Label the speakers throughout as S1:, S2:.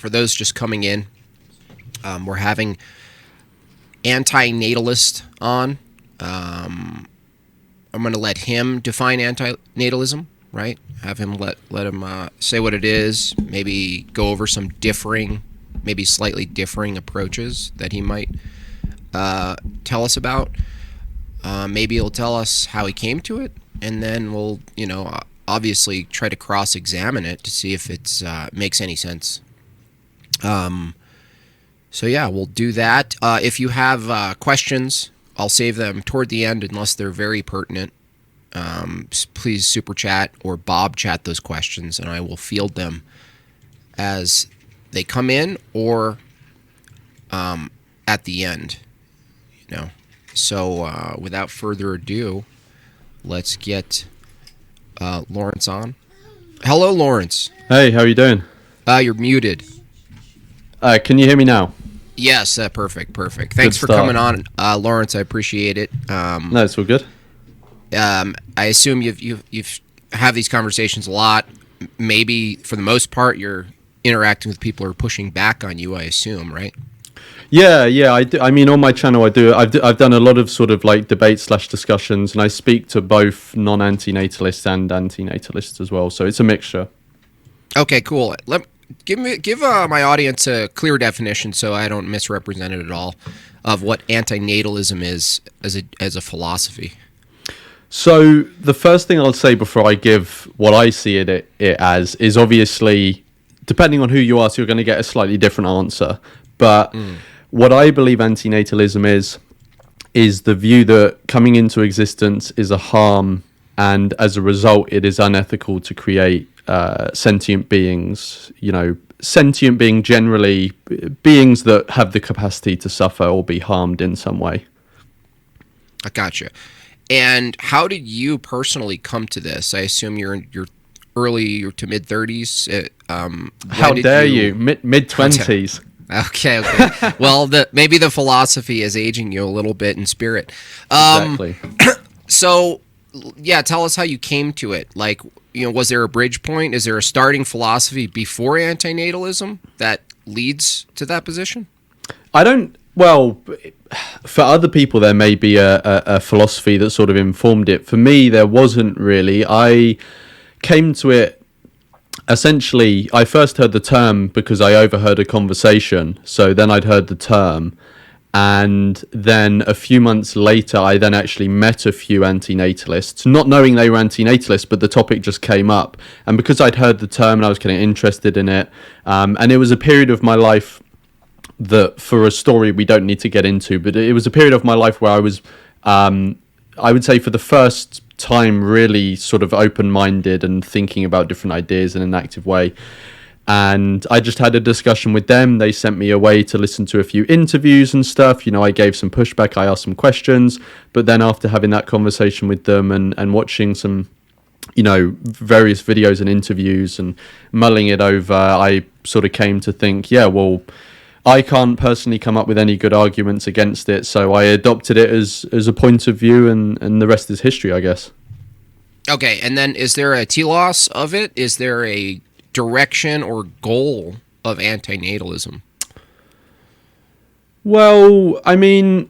S1: for those just coming in, we're having Antinatalist on. I'm going to let him define antinatalism, right? Have him let him say what it is, maybe go over some maybe slightly differing approaches that he might tell us about. Maybe he'll tell us how he came to it, and then we'll, obviously try to cross-examine it to see if it makes any sense. So yeah, we'll do that. If you have questions, I'll save them toward the end unless they're very pertinent. Please super chat or Bob chat those questions, and I will field them as they come in or at the end. So without further ado, let's get Lawrence on. Hello, Lawrence.
S2: Hey, how are you doing?
S1: You're muted.
S2: Can you hear me now?
S1: Yes, perfect. Thanks for coming on, Lawrence. I appreciate it.
S2: No, it's all good.
S1: I assume you've have these conversations a lot. Maybe for the most part, you're interacting with people who are pushing back on you. I assume, right?
S2: Yeah, I do. I mean, on my channel, I've done a lot of sort of like debate/discussions, and I speak to both non-antinatalists and antinatalists as well. So it's a mixture. Okay,
S1: cool. Give my audience a clear definition, so I don't misrepresent it at all, of what antinatalism is as a philosophy.
S2: So the first thing I'll say before I give what I see it as is obviously, depending on who you ask, you're going to get a slightly different answer. But what I believe antinatalism is the view that coming into existence is a harm, and as a result, it is unethical to create sentient beings. Sentient being generally beings that have the capacity to suffer or be harmed in some way.
S1: I gotcha. And how did you personally come to this? I assume you're in your early to mid 30s.
S2: How dare you? Mid 20s.
S1: Okay. Well, maybe the philosophy is aging you a little bit in spirit.
S2: Exactly.
S1: So, yeah, tell us how you came to it. Like, was there a bridge point? Is there a starting philosophy before antinatalism that leads to that position?
S2: Well, for other people, there may be a philosophy that sort of informed it. For me, there wasn't really. I came to it, essentially, I first heard the term because I overheard a conversation. So then I'd heard the term. And then a few months later, I then actually met a few antinatalists, not knowing they were antinatalists, but the topic just came up. And because I'd heard the term and I was kind of interested in it, and it was a period of my life that, for a story we don't need to get into, but it was a period of my life where I was, I would say for the first time, really sort of open-minded and thinking about different ideas in an active way. And I just had a discussion with them. They sent me away to listen to a few interviews and stuff. I gave some pushback. I asked some questions. But then after having that conversation with them and watching some, various videos and interviews and mulling it over, I sort of came to think, I can't personally come up with any good arguments against it. So I adopted it as a point of view, and the rest is history, I guess.
S1: Okay. And then is there a telos of it? Is there a direction or goal of antinatalism?
S2: Well, I mean,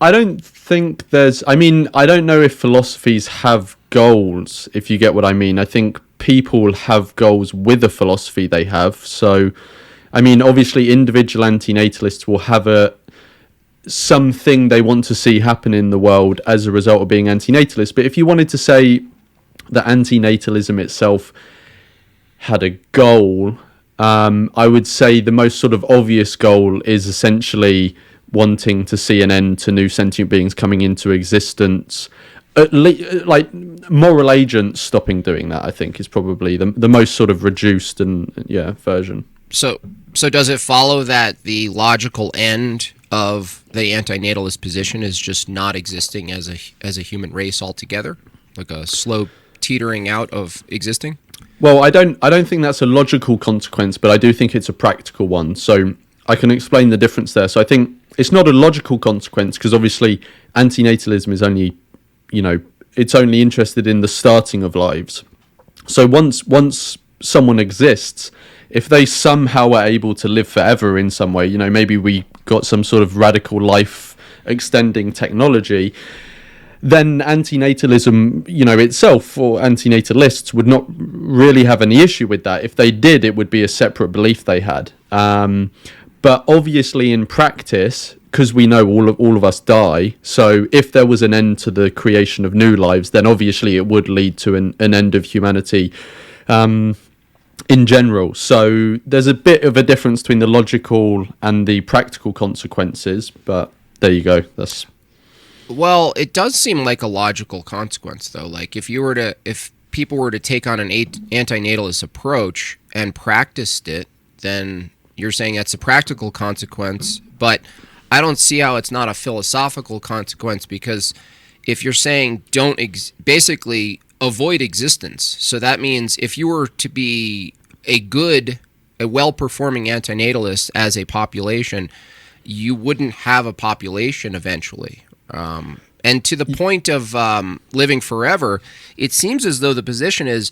S2: I don't think there's... I don't know if philosophies have goals, if you get what I mean. I think people have goals with the philosophy they have. So, obviously individual antinatalists will have something they want to see happen in the world as a result of being antinatalist. But if you wanted to say that antinatalism itself had a goal, I would say the most sort of obvious goal is essentially wanting to see an end to new sentient beings coming into existence. Like moral agents stopping doing that, I think, is probably the most sort of reduced version.
S1: So does it follow that the logical end of the antinatalist position is just not existing as a human race altogether, like a slow teetering out of existing?
S2: Well, I don't think that's a logical consequence, but I do think it's a practical one. So I can explain the difference there. So I think it's not a logical consequence because obviously antinatalism is only, it's only interested in the starting of lives. So once someone exists, if they somehow are able to live forever in some way, you know, maybe we got some sort of radical life extending technology, then antinatalism, you know, itself, or antinatalists would not really have any issue with that. If they did, it would be a separate belief they had. But obviously in practice, because we know all of us die, so if there was an end to the creation of new lives, then obviously it would lead to an end of humanity in general. So there's a bit of a difference between the logical and the practical consequences, but there you go.
S1: Well, it does seem like a logical consequence, though. Like if people were to take on an antinatalist approach and practiced it, then you're saying that's a practical consequence, but I don't see how it's not a philosophical consequence, because if you're saying basically avoid existence, so that means if you were to be a well-performing antinatalist as a population, you wouldn't have a population eventually. And to the point of living forever, it seems as though the position is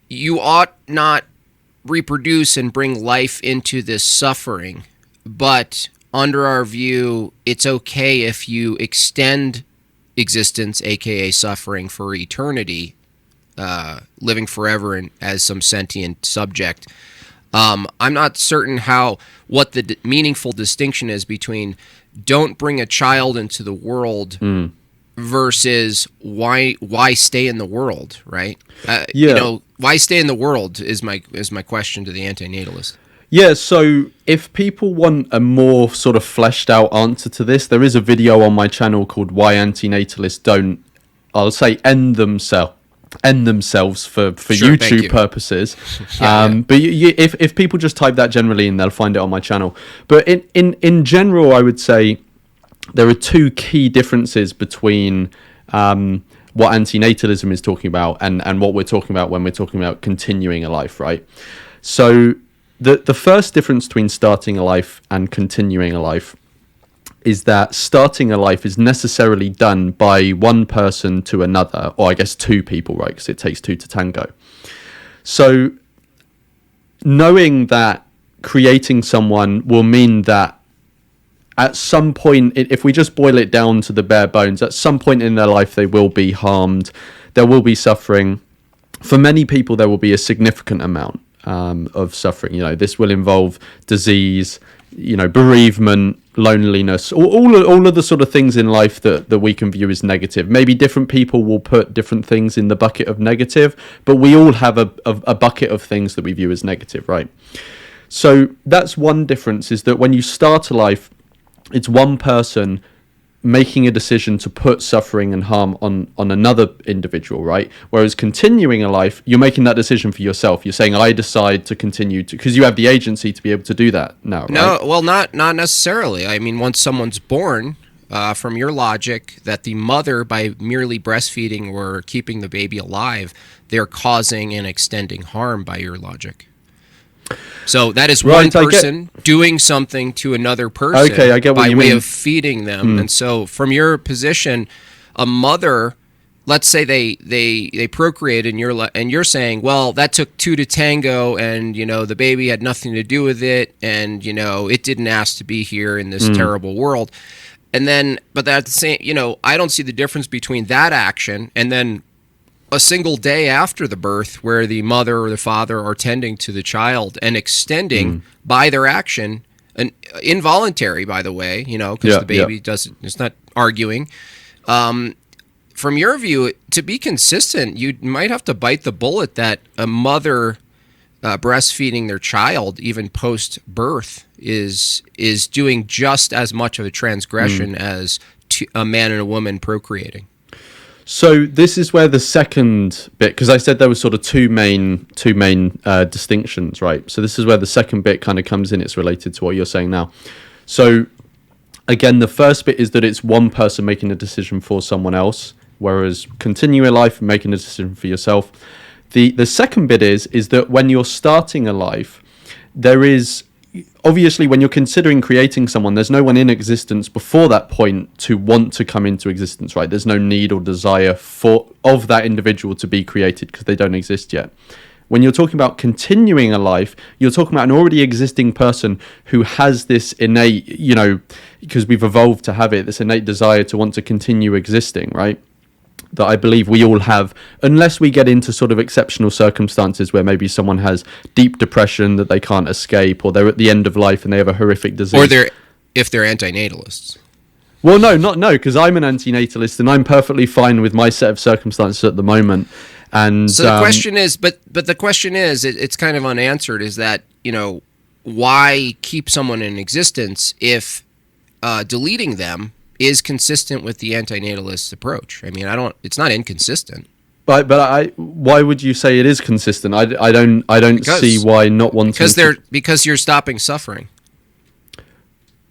S1: you ought not reproduce and bring life into this suffering, but under our view, it's okay if you extend existence, aka suffering, for eternity, living forever and as some sentient subject. I'm not certain what the meaningful distinction is between don't bring a child into the world versus why stay in the world, right? You know, why stay in the world is my question to the antinatalist.
S2: Yeah, so if people want a more sort of fleshed out answer to this, there is a video on my channel called Why Antinatalists Don't, I'll say, end themselves for sure, YouTube purposes. But if people just type that generally in, they'll find it on my channel. But in general, I would say there are two key differences between what antinatalism is talking about and what we're talking about when we're talking about continuing a life, right? So the first difference between starting a life and continuing a life is that starting a life is necessarily done by one person to another, or I guess two people, right? Because it takes two to tango. So knowing that creating someone will mean that at some point, if we just boil it down to the bare bones, at some point in their life they will be harmed, there will be suffering. For many people, there will be a significant amount of suffering. You know, this will involve disease, you know, bereavement, loneliness, all of the sort of things in life that we can view as negative. Maybe different people will put different things in the bucket of negative, but we all have a bucket of things that we view as negative, right? So that's one difference, is that when you start a life, it's one person making a decision to put suffering and harm on another individual, right? Whereas continuing a life, you're making that decision for yourself. You're saying, I decide to continue to, because you have the agency to be able to do that now, right?
S1: No, well, not necessarily. I mean, once someone's born, from your logic, that the mother, by merely breastfeeding or keeping the baby alive, they're causing and extending harm by your logic. So that is one person doing something to another person
S2: I get what
S1: by
S2: you
S1: way
S2: mean.
S1: of feeding them. And so from your position, a mother, let's say they procreate, and you're saying, well, that took two to tango, and you know the baby had nothing to do with it, and you know it didn't ask to be here in this terrible world. And then, but at the same, you know, I don't see the difference between that action and then a single day after the birth, where the mother or the father are tending to the child and extending by their action, and involuntary, by the way, you know, because the baby doesn't, it's not arguing. From your view, to be consistent, you might have to bite the bullet that a mother breastfeeding their child, even post-birth, is doing just as much of a transgression as a man and a woman procreating.
S2: So this is where the second bit, because I said there were sort of two main distinctions, right? So this is where the second bit kind of comes in. It's related to what you're saying now. So again, the first bit is that it's one person making a decision for someone else, whereas continuing life, making a decision for yourself. The second bit is that when you're starting a life, there is, obviously, when you're considering creating someone, there's no one in existence before that point to want to come into existence, right? There's no need or desire of that individual to be created, because they don't exist yet. When you're talking about continuing a life, you're talking about an already existing person who has this innate, because we've evolved to have it, this innate desire to want to continue existing, right? That I believe we all have, unless we get into sort of exceptional circumstances where maybe someone has deep depression that they can't escape, or they're at the end of life and they have a horrific disease.
S1: Or if they're antinatalists.
S2: Well, no, because I'm an antinatalist and I'm perfectly fine with my set of circumstances at the moment. And
S1: so the question is, but the question is, it's kind of unanswered, is that, why keep someone in existence if deleting them is consistent with the antinatalist approach? I mean, it's not inconsistent.
S2: But why would you say it is consistent? I don't see why not wanting
S1: because you're stopping suffering.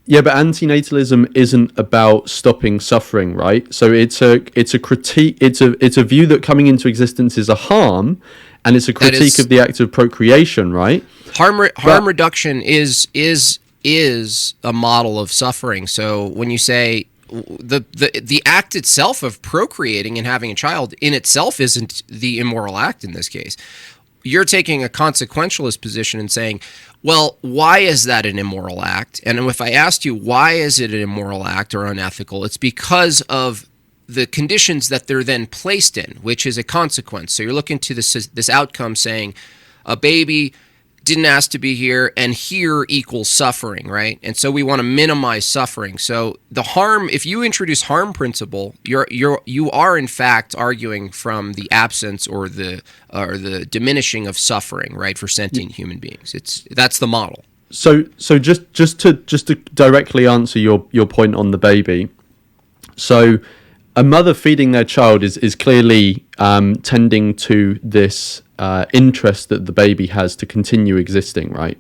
S2: Yeah, but antinatalism isn't about stopping suffering, right? So it's a critique. It's a view that coming into existence is a harm, and it's a critique of the act of procreation, right?
S1: Harm reduction is a model of suffering. So when you say the act itself of procreating and having a child in itself isn't the immoral act in this case. You're taking a consequentialist position and saying, well, why is that an immoral act? And if I asked you, why is it an immoral act or unethical? It's because of the conditions that they're then placed in, which is a consequence. So you're looking to this outcome saying a baby didn't ask to be here, and here equals suffering, right? And so we want to minimize suffering. So the harm, if you introduce harm principle, you are in fact arguing from the absence or the diminishing of suffering, right, for sentient human beings. That's the model.
S2: So just to directly answer your point on the baby. So a mother feeding their child is clearly tending to this interest that the baby has to continue existing, right?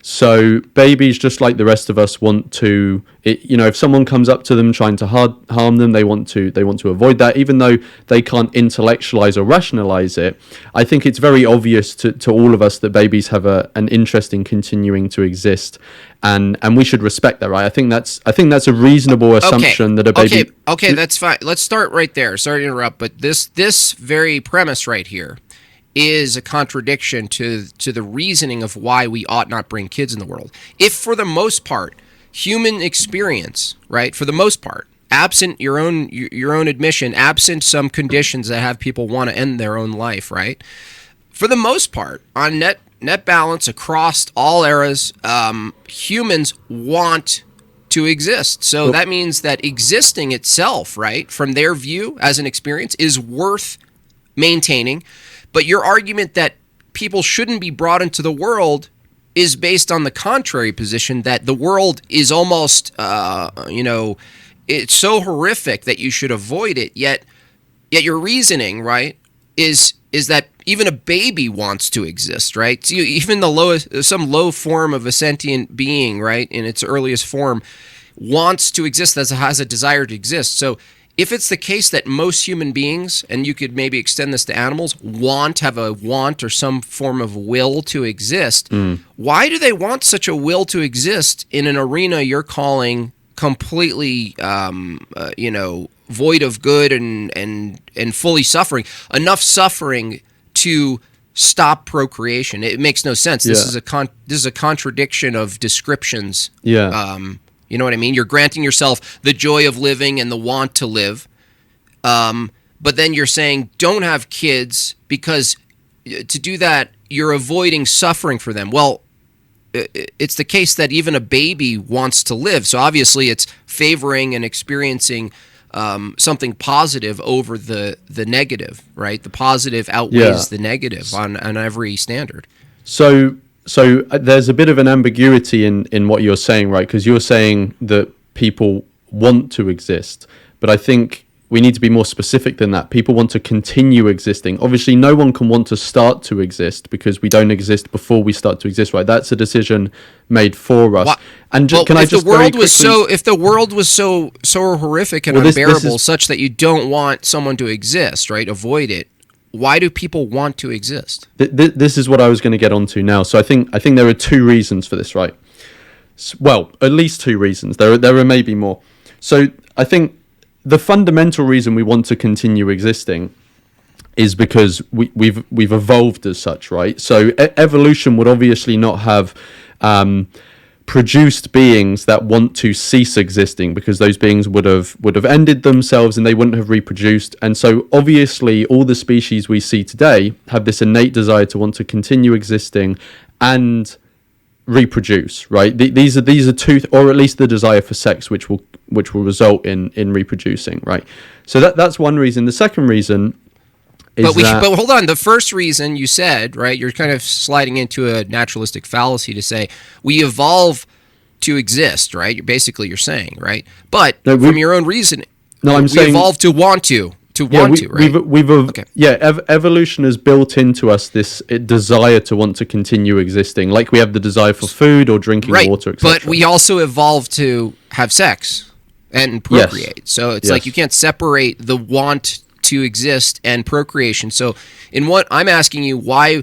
S2: So babies, just like the rest of us, want to, if someone comes up to them trying to harm them, they want to avoid that, even though they can't intellectualize or rationalize it. I think it's very obvious to all of us that babies have an interest in continuing to exist, and we should respect that, right? I think that's a reasonable assumption that a baby.
S1: Okay, that's fine. Let's start right there. Sorry to interrupt, but this very premise right here is a contradiction to the reasoning of why we ought not bring kids in the world. If for the most part, human experience, right, for the most part, absent your own admission, absent some conditions that have people want to end their own life, right, for the most part, on net balance across all eras, humans want to exist. So that means that existing itself, right, from their view as an experience, is worth maintaining. But your argument that people shouldn't be brought into the world is based on the contrary position, that the world is almost, it's so horrific that you should avoid it. Yet your reasoning, right, is that even a baby wants to exist, right? So even some low form of a sentient being, right, in its earliest form, wants to exist, has a desire to exist. So if it's the case that most human beings, and you could maybe extend this to animals, have a want or some form of will to exist, why do they want such a will to exist in an arena you're calling completely, void of good and fully suffering? Enough suffering to stop procreation. It makes no sense. This is a contradiction of descriptions.
S2: Yeah.
S1: You know what I mean? You're granting yourself the joy of living and the want to live. But then you're saying don't have kids because to do that, you're avoiding suffering for them. Well, it's the case that even a baby wants to live. So obviously it's favoring and experiencing something positive over the negative, right? The positive outweighs the negative on every standard.
S2: So there's a bit of an ambiguity in what you're saying, right? Because you're saying that people want to exist, but I think we need to be more specific than that. People want to continue existing. Obviously, no one can want to start to exist because we don't exist before we start to exist, right? That's a decision made for us. And if the world was so horrific and unbearable, such that you don't want someone to exist, right? Avoid it. Why do people want to exist? This is what I was going to get onto now. So I think there are two reasons for this, right? Well, at least two reasons. There are maybe more. So I think the fundamental reason we want to continue existing is because we've evolved as such, right? So evolution would obviously not have produced beings that want to cease existing, because those beings would have ended themselves and they wouldn't have reproduced. And so obviously all the species we see today have this innate desire to want to continue existing and reproduce, right? These are two, or at least the desire for sex, which will result in reproducing, right? So that's one reason. The second reason is
S1: but hold on. The first reason you said, right, you're kind of sliding into a naturalistic fallacy to say we evolve to exist, right? You're saying, right? But from your own reasoning,
S2: I'm saying
S1: we evolve to want to.
S2: Right? Evolution has built into us this desire to want to continue existing, like we have the desire for food or drinking water, etc.
S1: But we also evolved to have sex and procreate. Yes. So it's like you can't separate the want to exist and procreation. So in what I'm asking you, why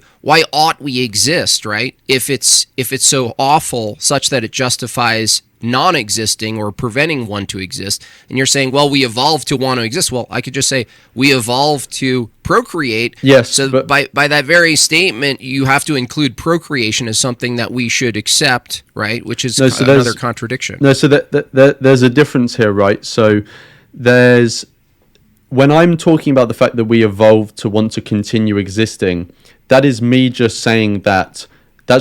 S1: ought we exist, right? If it's so awful such that it justifies non-existing or preventing one to exist, and you're saying, well, we evolved to want to exist. Well, I could just say we evolved to procreate.
S2: Yes.
S1: So by that very statement, you have to include procreation as something that we should accept, right? Which is another contradiction.
S2: No, so there's a difference here, right? So when I'm talking about the fact that we evolved to want to continue existing, that is me just saying that's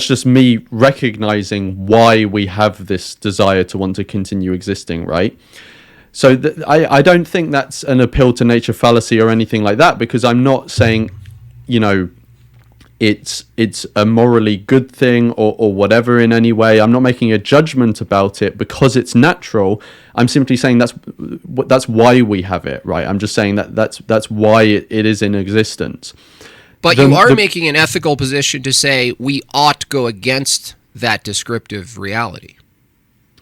S2: just me recognizing why we have this desire to want to continue existing, right? So I don't think that's an appeal to nature fallacy or anything like that, because I'm not saying, it's a morally good thing or whatever in any way. I'm not making a judgment about it because it's natural. I'm simply saying that's why we have it, right? I'm just saying that's why it is in existence.
S1: But you are making an ethical position to say we ought to go against that descriptive reality.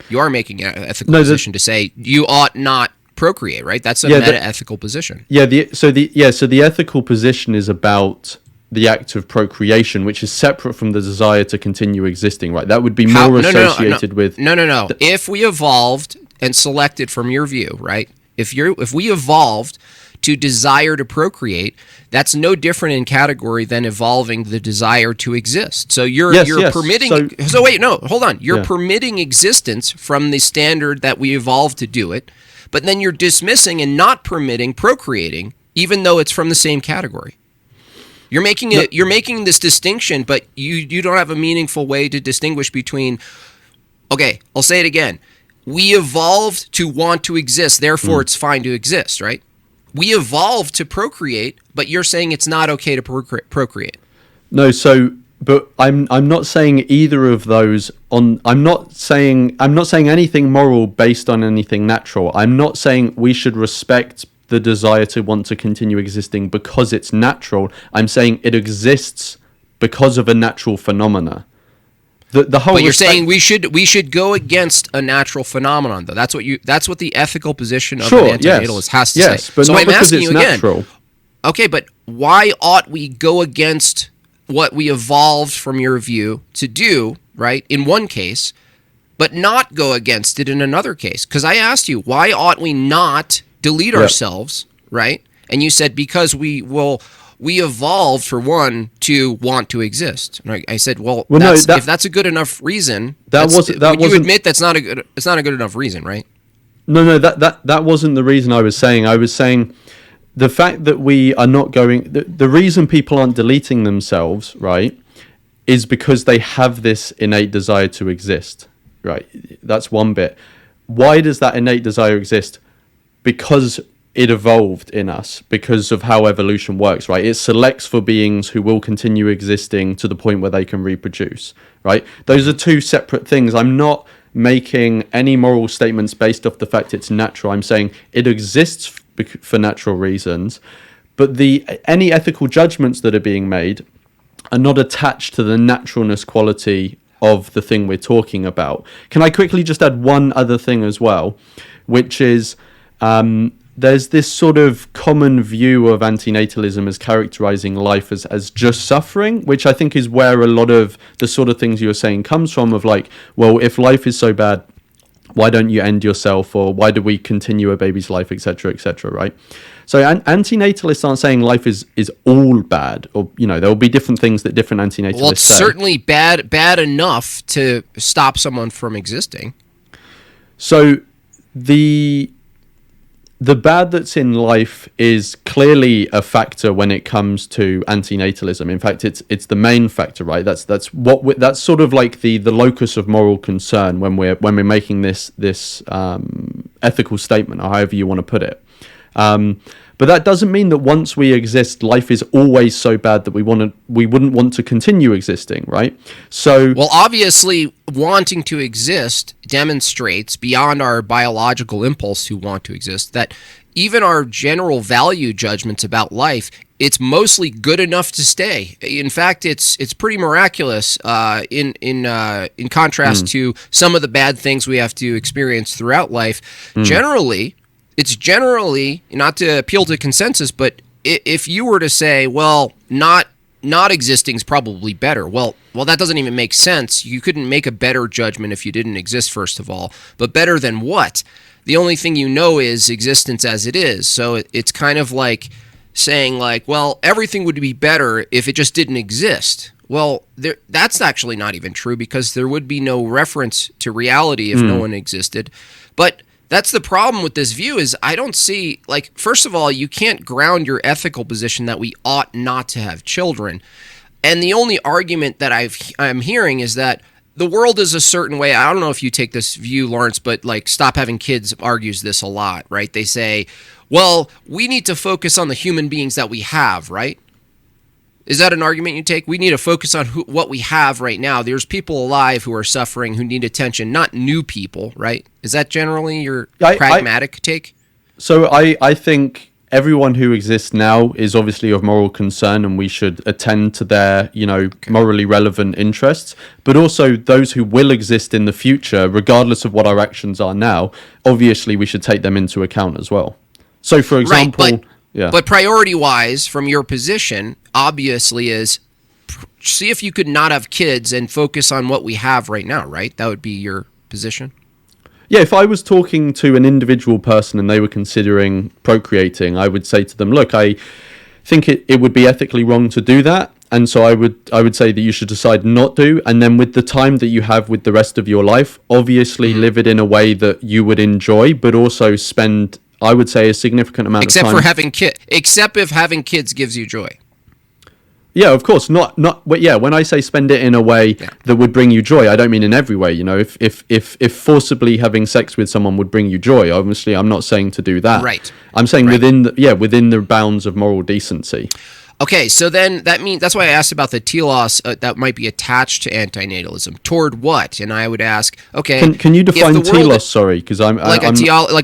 S1: You are making an ethical position to say you ought not procreate, right? That's a meta-ethical position.
S2: So the ethical position is about the act of procreation, which is separate from the desire to continue existing, right? That would be more associated with...
S1: No. If we evolved and selected from your view, right? If we evolved to desire to procreate, that's no different in category than evolving the desire to exist. So you're permitting... So wait, no, hold on. You're permitting existence from the standard that we evolved to do it, but then you're dismissing and not permitting procreating, even though it's from the same category. You're making this distinction, but you don't have a meaningful way to distinguish between. Okay, I'll say it again. We evolved to want to exist, therefore it's fine to exist, right? We evolved to procreate, but you're saying it's not okay to procreate.
S2: No, but I'm not saying either of those. I'm not saying anything moral based on anything natural. I'm not saying we should respect the desire to want to continue existing because it's natural. I'm saying it exists because of a natural phenomena. The whole.
S1: But you're saying we should go against a natural phenomenon, though. That's what the ethical position of an antinatalist has to say.
S2: But
S1: so
S2: not
S1: I'm
S2: because
S1: asking
S2: it's
S1: you again.
S2: Natural.
S1: Okay, but why ought we go against what we evolved from your view to do, right? In one case, but not go against it in another case? Because I asked you, why ought we not delete ourselves, right? And you said because we evolved for one to want to exist. And I said, if that's a good enough reason, you admit it's not a good enough reason, right?
S2: No, that wasn't the reason I was saying. I was saying the fact that we are not going. The reason people aren't deleting themselves, right, is because they have this innate desire to exist, right? That's one bit. Why does that innate desire exist? Because it evolved in us, because of how evolution works, right? It selects for beings who will continue existing to the point where they can reproduce, right? Those are two separate things. I'm not making any moral statements based off the fact it's natural. I'm saying it exists for natural reasons, but any ethical judgments that are being made are not attached to the naturalness quality of the thing we're talking about. Can I quickly just add one other thing as well, which is there's this sort of common view of antinatalism as characterizing life as just suffering, which I think is where a lot of the sort of things you're saying comes from, of like, well, if life is so bad, why don't you end yourself, or why do we continue a baby's life, etc., etc., right? So antinatalists aren't saying life is all bad, or there will be different things that different antinatalists say.
S1: Well, it's certainly bad enough to stop someone from existing.
S2: So the bad that's in life is clearly a factor when it comes to antinatalism. In fact, it's the main factor, right? That's sort of like the locus of moral concern when we're making this ethical statement, or however you want to put it. But that doesn't mean that once we exist, life is always so bad that we wouldn't want to continue existing, right? So,
S1: well, obviously, wanting to exist demonstrates beyond our biological impulse to want to exist that even our general value judgments about life, it's mostly good enough to stay. In fact, it's pretty miraculous in contrast to some of the bad things we have to experience throughout life. It's generally, not to appeal to consensus, but if you were to say, well, not existing is probably better. Well, that doesn't even make sense. You couldn't make a better judgment if you didn't exist, first of all. But better than what? The only thing you know is existence as it is. So it's kind of like saying, like, well, everything would be better if it just didn't exist. Well, that's actually not even true, because there would be no reference to reality if no one existed. But that's the problem with this view, is I don't see, like, first of all, you can't ground your ethical position that we ought not to have children. And the only argument that I'm hearing is that the world is a certain way. I don't know if you take this view, Lawrence, but like Stop Having Kids argues this a lot, right? They say, well, we need to focus on the human beings that we have, right? Is that an argument you take? We need to focus on what we have right now. There's people alive who are suffering, who need attention, not new people, right? Is that generally your pragmatic take?
S2: So I think everyone who exists now is obviously of moral concern, and we should attend to their, morally relevant interests. But also those who will exist in the future, regardless of what our actions are now, obviously we should take them into account as well. So, for example...
S1: Right, but priority-wise, from your position, obviously is see if you could not have kids and focus on what we have right now, right? That would be your position?
S2: Yeah, if I was talking to an individual person and they were considering procreating, I would say to them, look, I think it would be ethically wrong to do that. And so I would say that you should decide not to. And then with the time that you have with the rest of your life, obviously live it in a way that you would enjoy, but also spend... I would say a significant amount of time.
S1: Except if having kids gives you joy.
S2: Yeah, of course. When I say spend it in a way that would bring you joy, I don't mean in every way. If forcibly having sex with someone would bring you joy, obviously I'm not saying to do that.
S1: Right.
S2: I'm saying within the bounds of moral decency.
S1: Okay, so then that's why I asked about the telos that might be attached to antinatalism. Toward what? And I would ask, okay,
S2: can you define telos? Sorry, because I'm
S1: like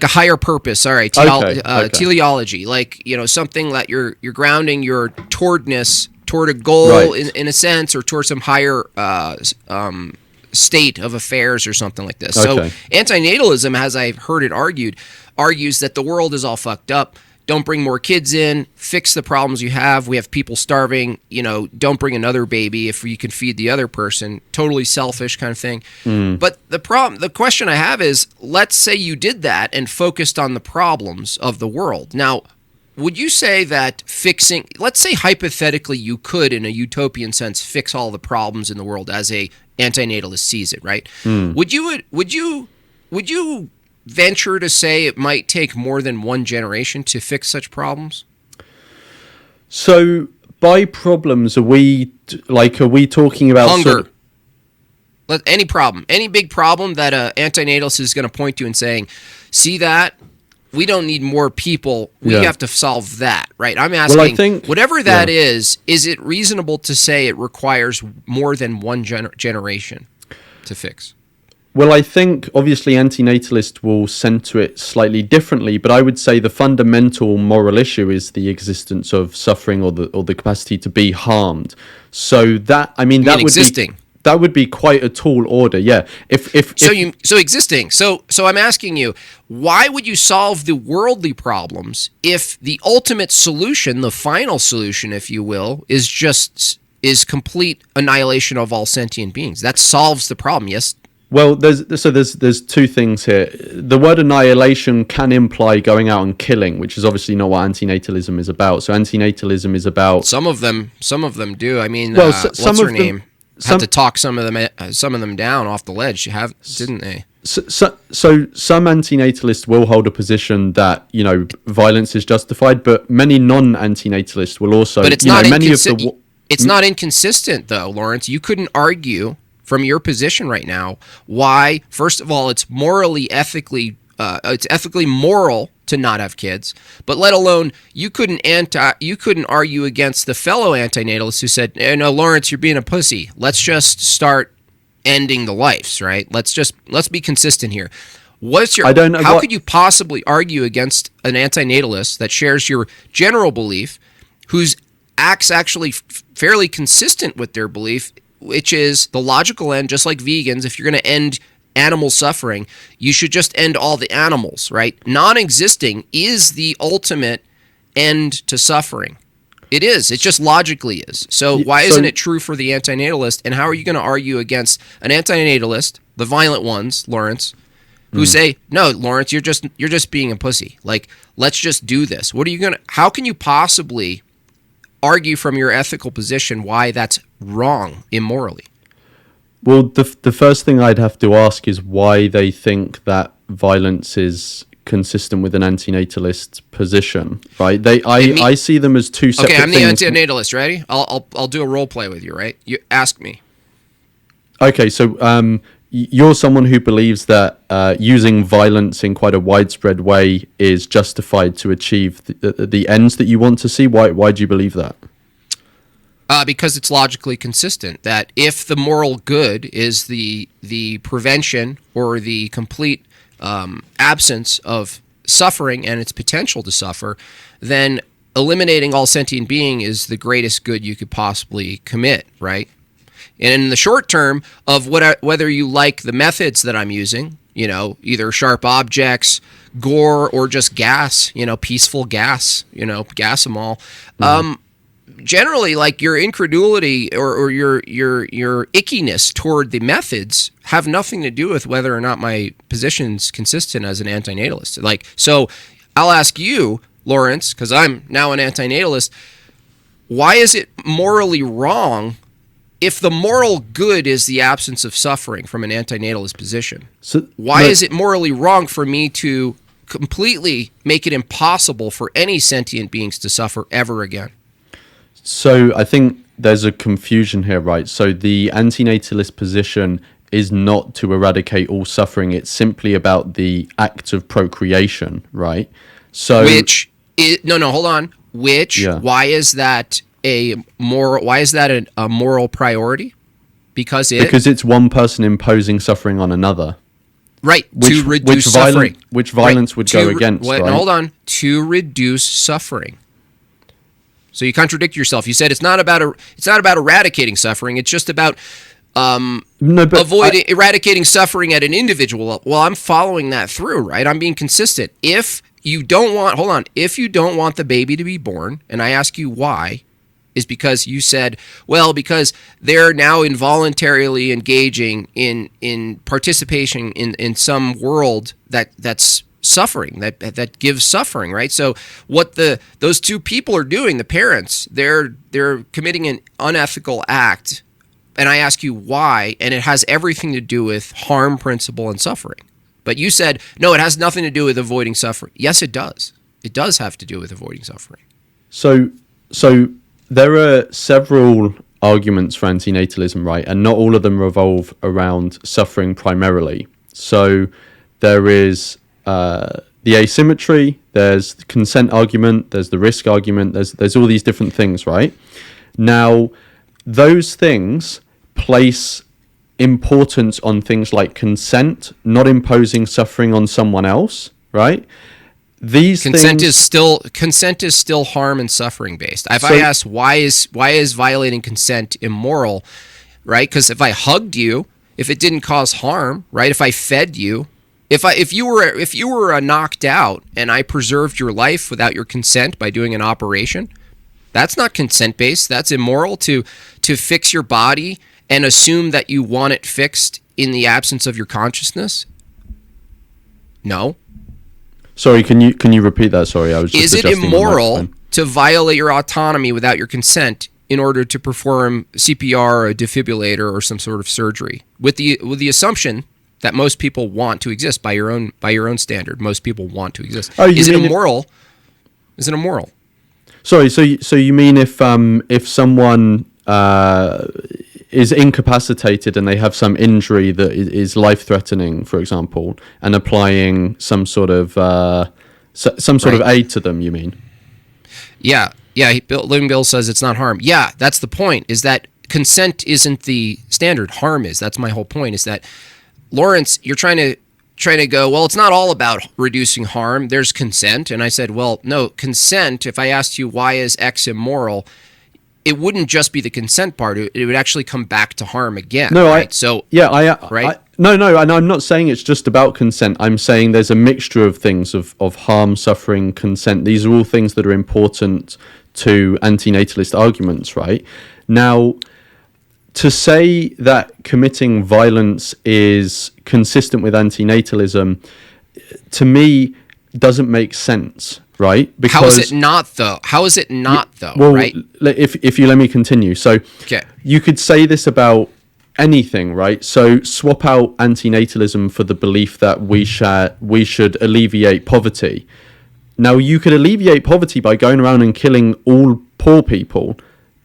S1: a higher purpose. All right, teleology, like something that you're grounding your towardness toward a goal in a sense, or toward some higher state of affairs or something like this. Okay. So antinatalism, as I've heard it argues that the world is all fucked up. Don't bring more kids in, fix the problems you have. We have people starving, don't bring another baby if you can feed the other person. Totally selfish kind of thing. But the question I have is, let's say you did that and focused on the problems of the world. Now, would you say that let's say hypothetically you could, in a utopian sense, fix all the problems in the world as a antinatalist sees it, right? Would you venture to say it might take more than one generation to fix such problems?
S2: So by problems, are we talking about
S1: hunger? Any problem, any big problem that an antinatalist is going to point to and saying, see that? We don't need more people. We have to solve that, right? I'm asking, whatever that is it reasonable to say it requires more than one generation to fix?
S2: Well, I think obviously antinatalists will center it slightly differently, but I would say the fundamental moral issue is the existence of suffering or the capacity to be harmed. So that would be quite a tall order, yeah.
S1: So existing. So I'm asking you, why would you solve the worldly problems if the ultimate solution, the final solution, if you will, is complete annihilation of all sentient beings? That solves the problem, yes?
S2: Well, there's two things here. The word annihilation can imply going out and killing, which is obviously not what antinatalism is about. So antinatalism is about
S1: Some of them do. I mean,
S2: well,
S1: what's
S2: some
S1: her
S2: of
S1: name?
S2: them,
S1: Had to talk some of them down off the ledge. Didn't they?
S2: so some antinatalists will hold a position that violence is justified, but many non-antinatalists will also.
S1: But it's not it's not inconsistent, though, Lawrence. You couldn't argue from your position right now why, first of all, it's it's ethically moral to not have kids, but let alone you couldn't argue against the fellow antinatalists who said, no, Lawrence, you're being a pussy. Let's just start ending the lives, right? Let's be consistent here. How could you possibly argue against an antinatalist that shares your general belief, whose acts actually fairly consistent with their belief, which is the logical end, just like vegans, if you're going to end animal suffering, you should just end all the animals, right? Non-existing is the ultimate end to suffering. It is. It just logically is. So why isn't it true for the antinatalist? And how are you going to argue against an antinatalist, the violent ones, Lawrence, who say, no, Lawrence, you're just being a pussy. Like, let's just do this. How can you possibly argue from your ethical position why that's wrong immorally?
S2: Well, the first thing I'd have to ask is why they think that violence is consistent with an antinatalist position, right? I see them as two separate things.
S1: Okay, I'm the antinatalist. Ready? I'll do a role play with you, right? You ask me.
S2: Okay, so you're someone who believes that using violence in quite a widespread way is justified to achieve the ends that you want to see. Why do you believe that?
S1: Because it's logically consistent that if the moral good is the prevention or the complete absence of suffering and its potential to suffer, then eliminating all sentient being is the greatest good you could possibly commit, right? And in the short term of whether you like the methods that I'm using, either sharp objects, gore, or just gas, peaceful gas, gas them all. Generally, like your incredulity or your ickiness toward the methods have nothing to do with whether or not my position's consistent as an antinatalist. Like, so I'll ask you, Lawrence, because I'm now an antinatalist, why is it morally wrong if the moral good is the absence of suffering from an antinatalist position? Why is it morally wrong for me to completely make it impossible for any sentient beings to suffer ever again?
S2: So I think there's a confusion here, right? So the antinatalist position is not to eradicate all suffering. It's simply about the act of procreation, right? So
S1: hold on. Why is that a moral priority? Because
S2: it's one person imposing suffering on another.
S1: Right, to reduce suffering.
S2: Which violence would go against, right?
S1: Hold on. To reduce suffering. So you contradict yourself. You said it's not about eradicating suffering. It's just about eradicating suffering at an individual level. Well, I'm following that through, right? I'm being consistent. If you don't want the baby to be born, and I ask you why, is because you said, well, because they're now involuntarily engaging in participation in some world that's suffering, that gives suffering, right? So what those two people are doing, the parents, they're committing an unethical act, and I ask you why, and it has everything to do with harm principle and suffering. But you said, no, it has nothing to do with avoiding suffering. Yes, it does. It does have to do with avoiding suffering.
S2: So there are several arguments for antinatalism, right? And not all of them revolve around suffering primarily. So there is the asymmetry, there's the consent argument, there's the risk argument, there's all these different things, right? Now, those things place importance on things like consent, not imposing suffering on someone else, right? Consent is still harm and suffering based. If I ask why is violating consent immoral, right? Because if I hugged you, if it didn't cause harm, right? If I fed you, if you were knocked out and I preserved your life without your consent by doing an operation, that's not consent based. That's immoral to fix your body and assume that you want it fixed
S1: in the absence of your consciousness? No.
S2: Sorry, can you repeat that? Sorry, I was just
S1: Is it
S2: adjusting the
S1: immoral
S2: microphone.
S1: to violate your autonomy without your consent in order to perform CPR or a defibrillator or some sort of surgery? With the assumption that most people want to exist by your own standard. Most people want to exist.
S2: Oh,
S1: Is it immoral? Is it immoral?
S2: Sorry, so you mean if someone is incapacitated and they have some injury that is life-threatening, for example, and applying some sort of of aid to them, you mean?
S1: Yeah. Living Bill says it's not harm. Yeah, that's the point. Is that consent isn't the standard. Harm is. That's my whole point. Is that, Lawrence, you're trying to go, well, it's not all about reducing harm. There's consent. And I said, well, no, consent, if I asked you why is X immoral, it wouldn't just be the consent part. It would actually come back to harm again. No, right?
S2: No, and I'm not saying it's just about consent. I'm saying there's a mixture of things of harm, suffering, consent. These are all things that are important to antinatalist arguments, right? Now, to say that committing violence is consistent with antinatalism, to me, doesn't make sense, right?
S1: Because how is it not, though?
S2: Well,
S1: right?
S2: If you let me continue. So you could say this about anything, right? So swap out antinatalism for the belief that we should alleviate poverty. Now, you could alleviate poverty by going around and killing all poor people,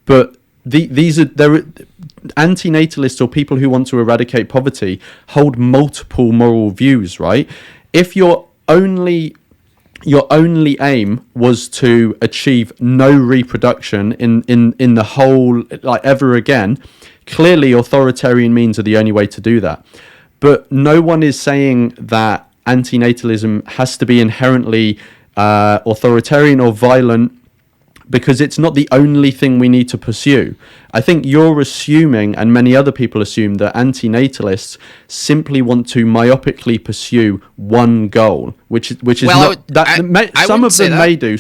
S2: but there are antinatalists or people who want to eradicate poverty hold multiple moral views, right? If your only aim was to achieve no reproduction in the whole, like, ever again, clearly authoritarian means are the only way to do that. But no one is saying that antinatalism has to be inherently authoritarian or violent, because it's not the only thing we need to pursue. I think you're assuming, and many other people assume, that antinatalists simply want to myopically pursue one goal, which is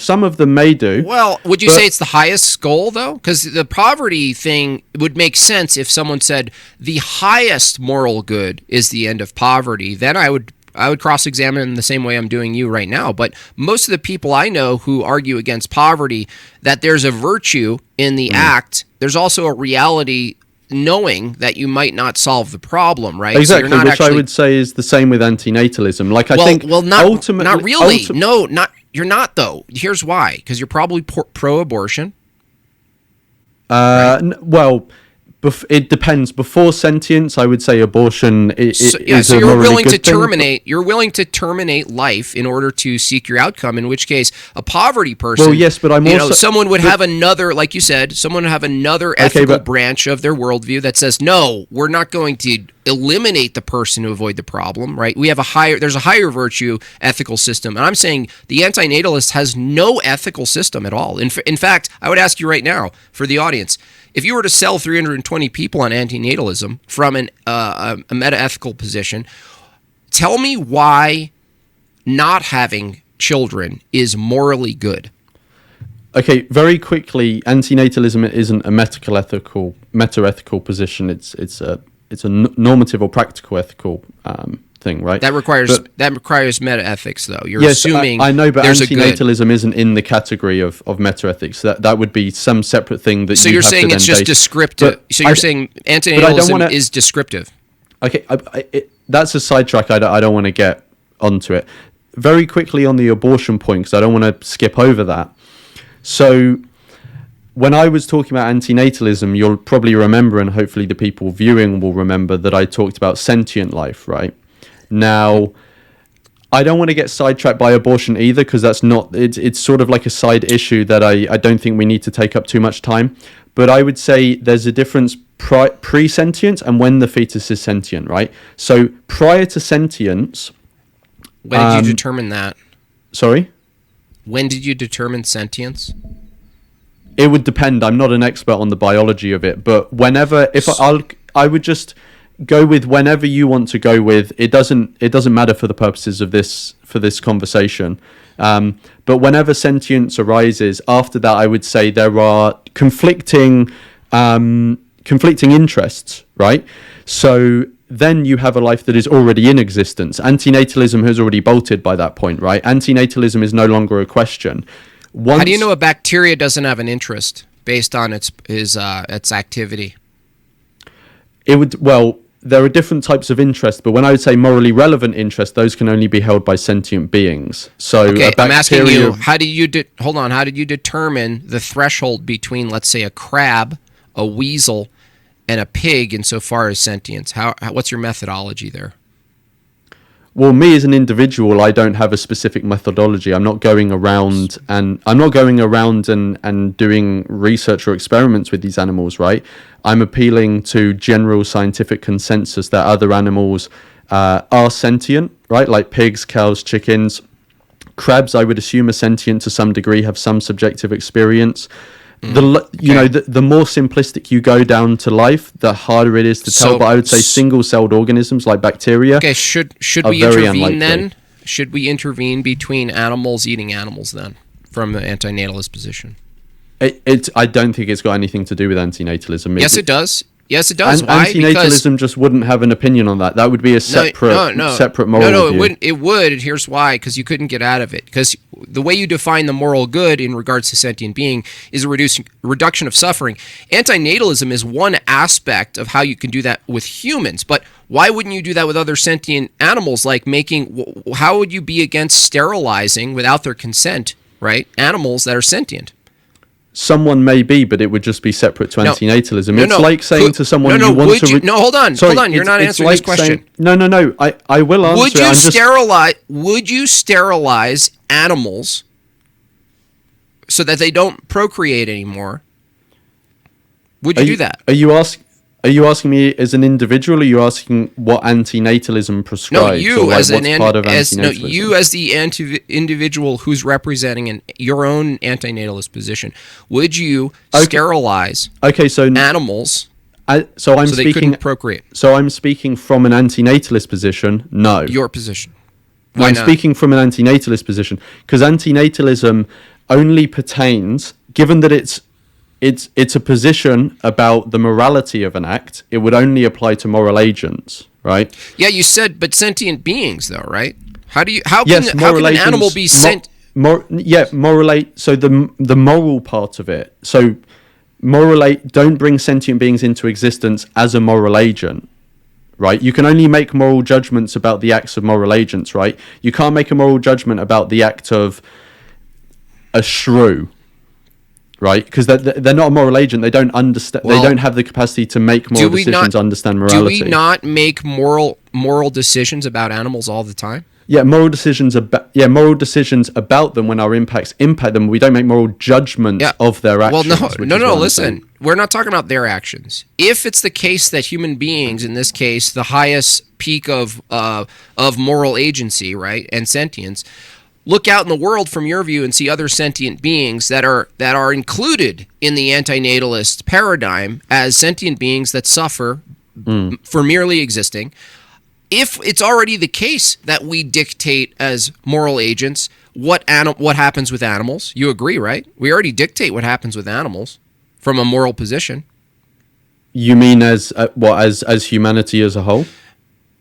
S2: some of them may do.
S1: Well, would you say it's the highest goal, though? Because the poverty thing would make sense if someone said the highest moral good is the end of poverty. Then I would cross-examine in the same way I'm doing you right now. But most of the people I know who argue against poverty, that there's a virtue in the act, there's also a reality knowing that you might not solve the problem, right?
S2: Exactly, so which I would say is the same with antinatalism.
S1: Not really. No, you're not, though. Here's why. Because you're probably pro-abortion.
S2: Well, it depends. Before sentience, I would say abortion is
S1: so
S2: a morally good thing.
S1: You're willing to terminate life in order to seek your outcome. In which case, a poverty person.
S2: Well, yes, but
S1: someone would have another, like you said, someone would have another ethical branch of their worldview that says, no, we're not going to eliminate the person to avoid the problem, right? There's a higher virtue ethical system, and I'm saying the antinatalist has no ethical system at all. In fact, I would ask you right now, for the audience, if you were to sell 320 people on antinatalism from a meta-ethical position, tell me why not having children is morally good.
S2: Okay, very quickly, antinatalism isn't a meta-ethical position. It's a normative or practical ethical thing, right?
S1: That requires meta-ethics, though. You're assuming
S2: I know, but antinatalism isn't in the category of meta-ethics. That would be some separate thing that.
S1: So you're saying it's just descriptive. So you're saying antinatalism is descriptive.
S2: Okay, that's a sidetrack. I don't want to get onto it. Very quickly on the abortion point, because I don't want to skip over that. So, when I was talking about antinatalism, you'll probably remember, and hopefully the people viewing will remember, that I talked about sentient life, right? Now, I don't want to get sidetracked by abortion either, because it's sort of like a side issue that I don't think we need to take up too much time. But I would say there's a difference pre-sentience and when the fetus is sentient, right? So prior to sentience...
S1: When did you determine that?
S2: Sorry?
S1: When did you determine sentience?
S2: It would depend. I'm not an expert on the biology of it, but I would just go with whenever you want to go with. It doesn't matter for the purposes of this conversation. But whenever sentience arises, after that, I would say there are conflicting interests, right? So then you have a life that is already in existence. Antinatalism has already bolted by that point, right? Antinatalism is no longer a question.
S1: How do you know a bacteria doesn't have an interest based on its activity?
S2: There are different types of interest, but when I would say morally relevant interest, those can only be held by sentient beings. So,
S1: okay, I'm asking you, how did you determine the threshold between, let's say, a crab, a weasel, and a pig insofar as sentience? What's your methodology there?
S2: Well, me as an individual, I don't have a specific methodology. I'm not going around and doing research or experiments with these animals, right? I'm appealing to general scientific consensus that other animals are sentient, right? Like pigs, cows, chickens. Crabs, I would assume, are sentient to some degree, have some subjective experience. The more simplistic you go down to life, the harder it is to tell. But I would say single-celled organisms like bacteria.
S1: Okay, should we intervene then? Should we intervene between animals eating animals then, from the antinatalist position?
S2: I don't think it's got anything to do with antinatalism.
S1: Yes, it does. Yes, it does.
S2: Why? Antinatalism just wouldn't have an opinion on that. That would be a separate moral view.
S1: It would. Here's why, because you couldn't get out of it. Because the way you define the moral good in regards to sentient being is a reduction of suffering. Antinatalism is one aspect of how you can do that with humans, but why wouldn't you do that with other sentient animals? Like how would you be against sterilizing without their consent, right? Animals that are sentient.
S2: Someone may be, but it would just be separate to antinatalism. It's like saying to someone
S1: hold on. You're not answering this question.
S2: I will answer.
S1: Would you sterilize animals so that they don't procreate anymore? Would you do that?
S2: Are you asking me as an individual, or are you asking what antinatalism prescribes?
S1: You as the individual who's representing your own antinatalist position. Would you sterilize animals so they couldn't procreate?
S2: So I'm speaking from an antinatalist position. No.
S1: Your position.
S2: I'm speaking from an antinatalist position because antinatalism only pertains, given that it's a position about the morality of an act. It would only apply to moral agents, right?
S1: Yeah, you said, but sentient beings, though, right? How can an animal be sent?
S2: So the moral part of it. So don't bring sentient beings into existence as a moral agent, right? You can only make moral judgments about the acts of moral agents, right? You can't make a moral judgment about the act of a shrew. Right, because they're not a moral agent. They don't understand. They don't have the capacity to make moral decisions, understand morality.
S1: Do we not make moral decisions about animals all the time?
S2: Yeah, moral decisions about them when our impacts impact them. We don't make moral judgments of their actions.
S1: Well, no. Listen, we're not talking about their actions. If it's the case that human beings, in this case, the highest peak of moral agency, right, and sentience. Look out in the world from your view and see other sentient beings that are included in the antinatalist paradigm as sentient beings that suffer for merely existing. If it's already the case that we dictate as moral agents what happens with animals, you agree, right? We already dictate what happens with animals from a moral position.
S2: You mean as humanity as a whole?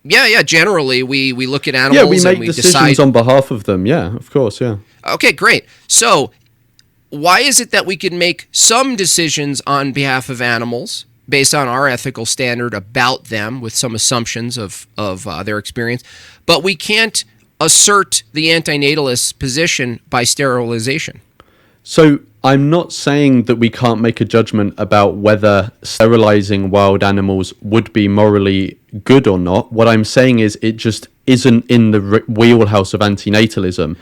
S1: Yeah. Generally, we look at animals.
S2: Yeah, we make decisions on behalf of them. Yeah, of course. Yeah.
S1: Okay, great. So, why is it that we can make some decisions on behalf of animals based on our ethical standard about them, with some assumptions of their experience, but we can't assert the antinatalist position by sterilization?
S2: So I'm not saying that we can't make a judgment about whether sterilizing wild animals would be morally good or not. What I'm saying is it just isn't in the wheelhouse of antinatalism.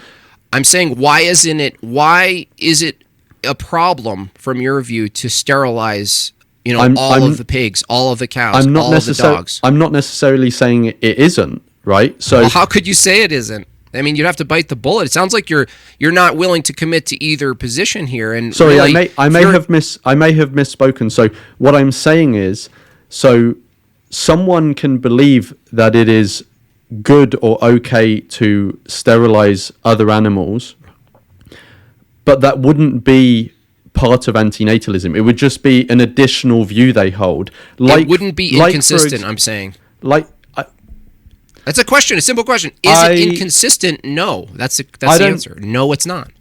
S1: I'm saying why is it a problem from your view to sterilize all of the pigs, all of the cows, all of the dogs?
S2: I'm not necessarily saying it isn't, right? So
S1: how could you say it isn't? I mean, you'd have to bite the bullet. It sounds like you're not willing to commit to either position here. And
S2: sorry, really, I may have misspoken. So what I'm saying is, someone can believe that it is good or okay to sterilize other animals, but that wouldn't be part of antinatalism. It would just be an additional view they hold.
S1: It wouldn't be inconsistent, I'm saying. That's a question, a simple question. Is it inconsistent? No. That's the answer. No, it's not.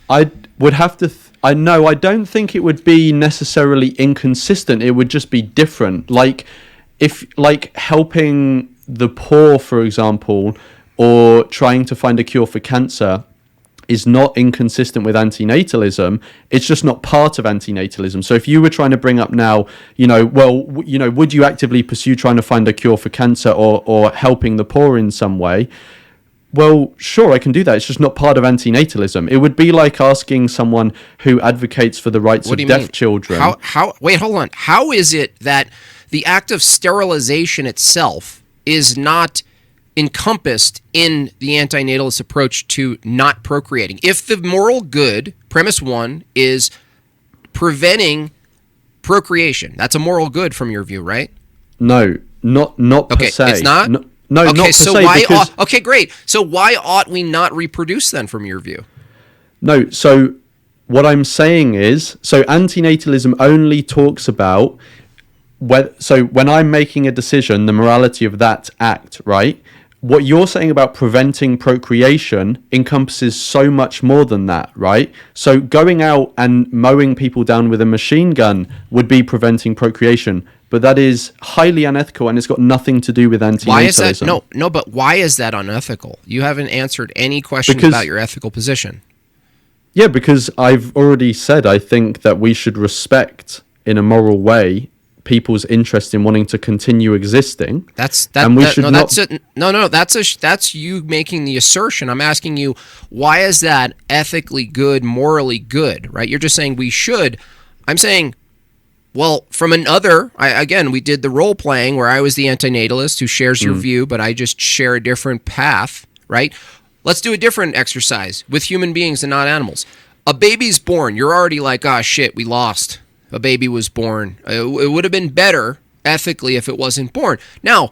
S2: I would have to... I don't think it would be necessarily inconsistent. It would just be different. Like, if helping the poor, for example, or trying to find a cure for cancer is not inconsistent with antinatalism. It's just not part of antinatalism. So if you were trying to bring up now, would you actively pursue trying to find a cure for cancer or helping the poor in some way? Well, sure, I can do that. It's just not part of antinatalism. It would be like asking someone who advocates for the rights of deaf children.
S1: Wait, hold on. How is it that the act of sterilization itself is not encompassed in the antinatalist approach to not procreating? If the moral good, premise one, is preventing procreation, that's a moral good from your view, right?
S2: No, not per se.
S1: It's not?
S2: No,
S1: okay,
S2: not per
S1: so
S2: se.
S1: Why okay, great. So why ought we not reproduce then, from your view?
S2: No, so what I'm saying is, antinatalism only talks about when I'm making a decision, the morality of that act, right? What you're saying about preventing procreation encompasses so much more than that, right? So going out and mowing people down with a machine gun would be preventing procreation, but that is highly unethical and it's got nothing to do with antinatalism.
S1: Why is that? No, but why is that unethical? You haven't answered any questions about your ethical position.
S2: Yeah, because I've already said I think that we should respect, in a moral way, people's interest in wanting to continue existing. That's you making the assertion. I'm asking you, why is that ethically good, morally good, right? You're just saying we should. I'm saying, well, from another, we did the role playing where I was the antinatalist who shares your view, but I just share a different path, right? Let's do a different exercise with human beings and not animals. A baby's born. You're already like, oh shit, we lost. A baby was born. It would have been better ethically if it wasn't born. Now,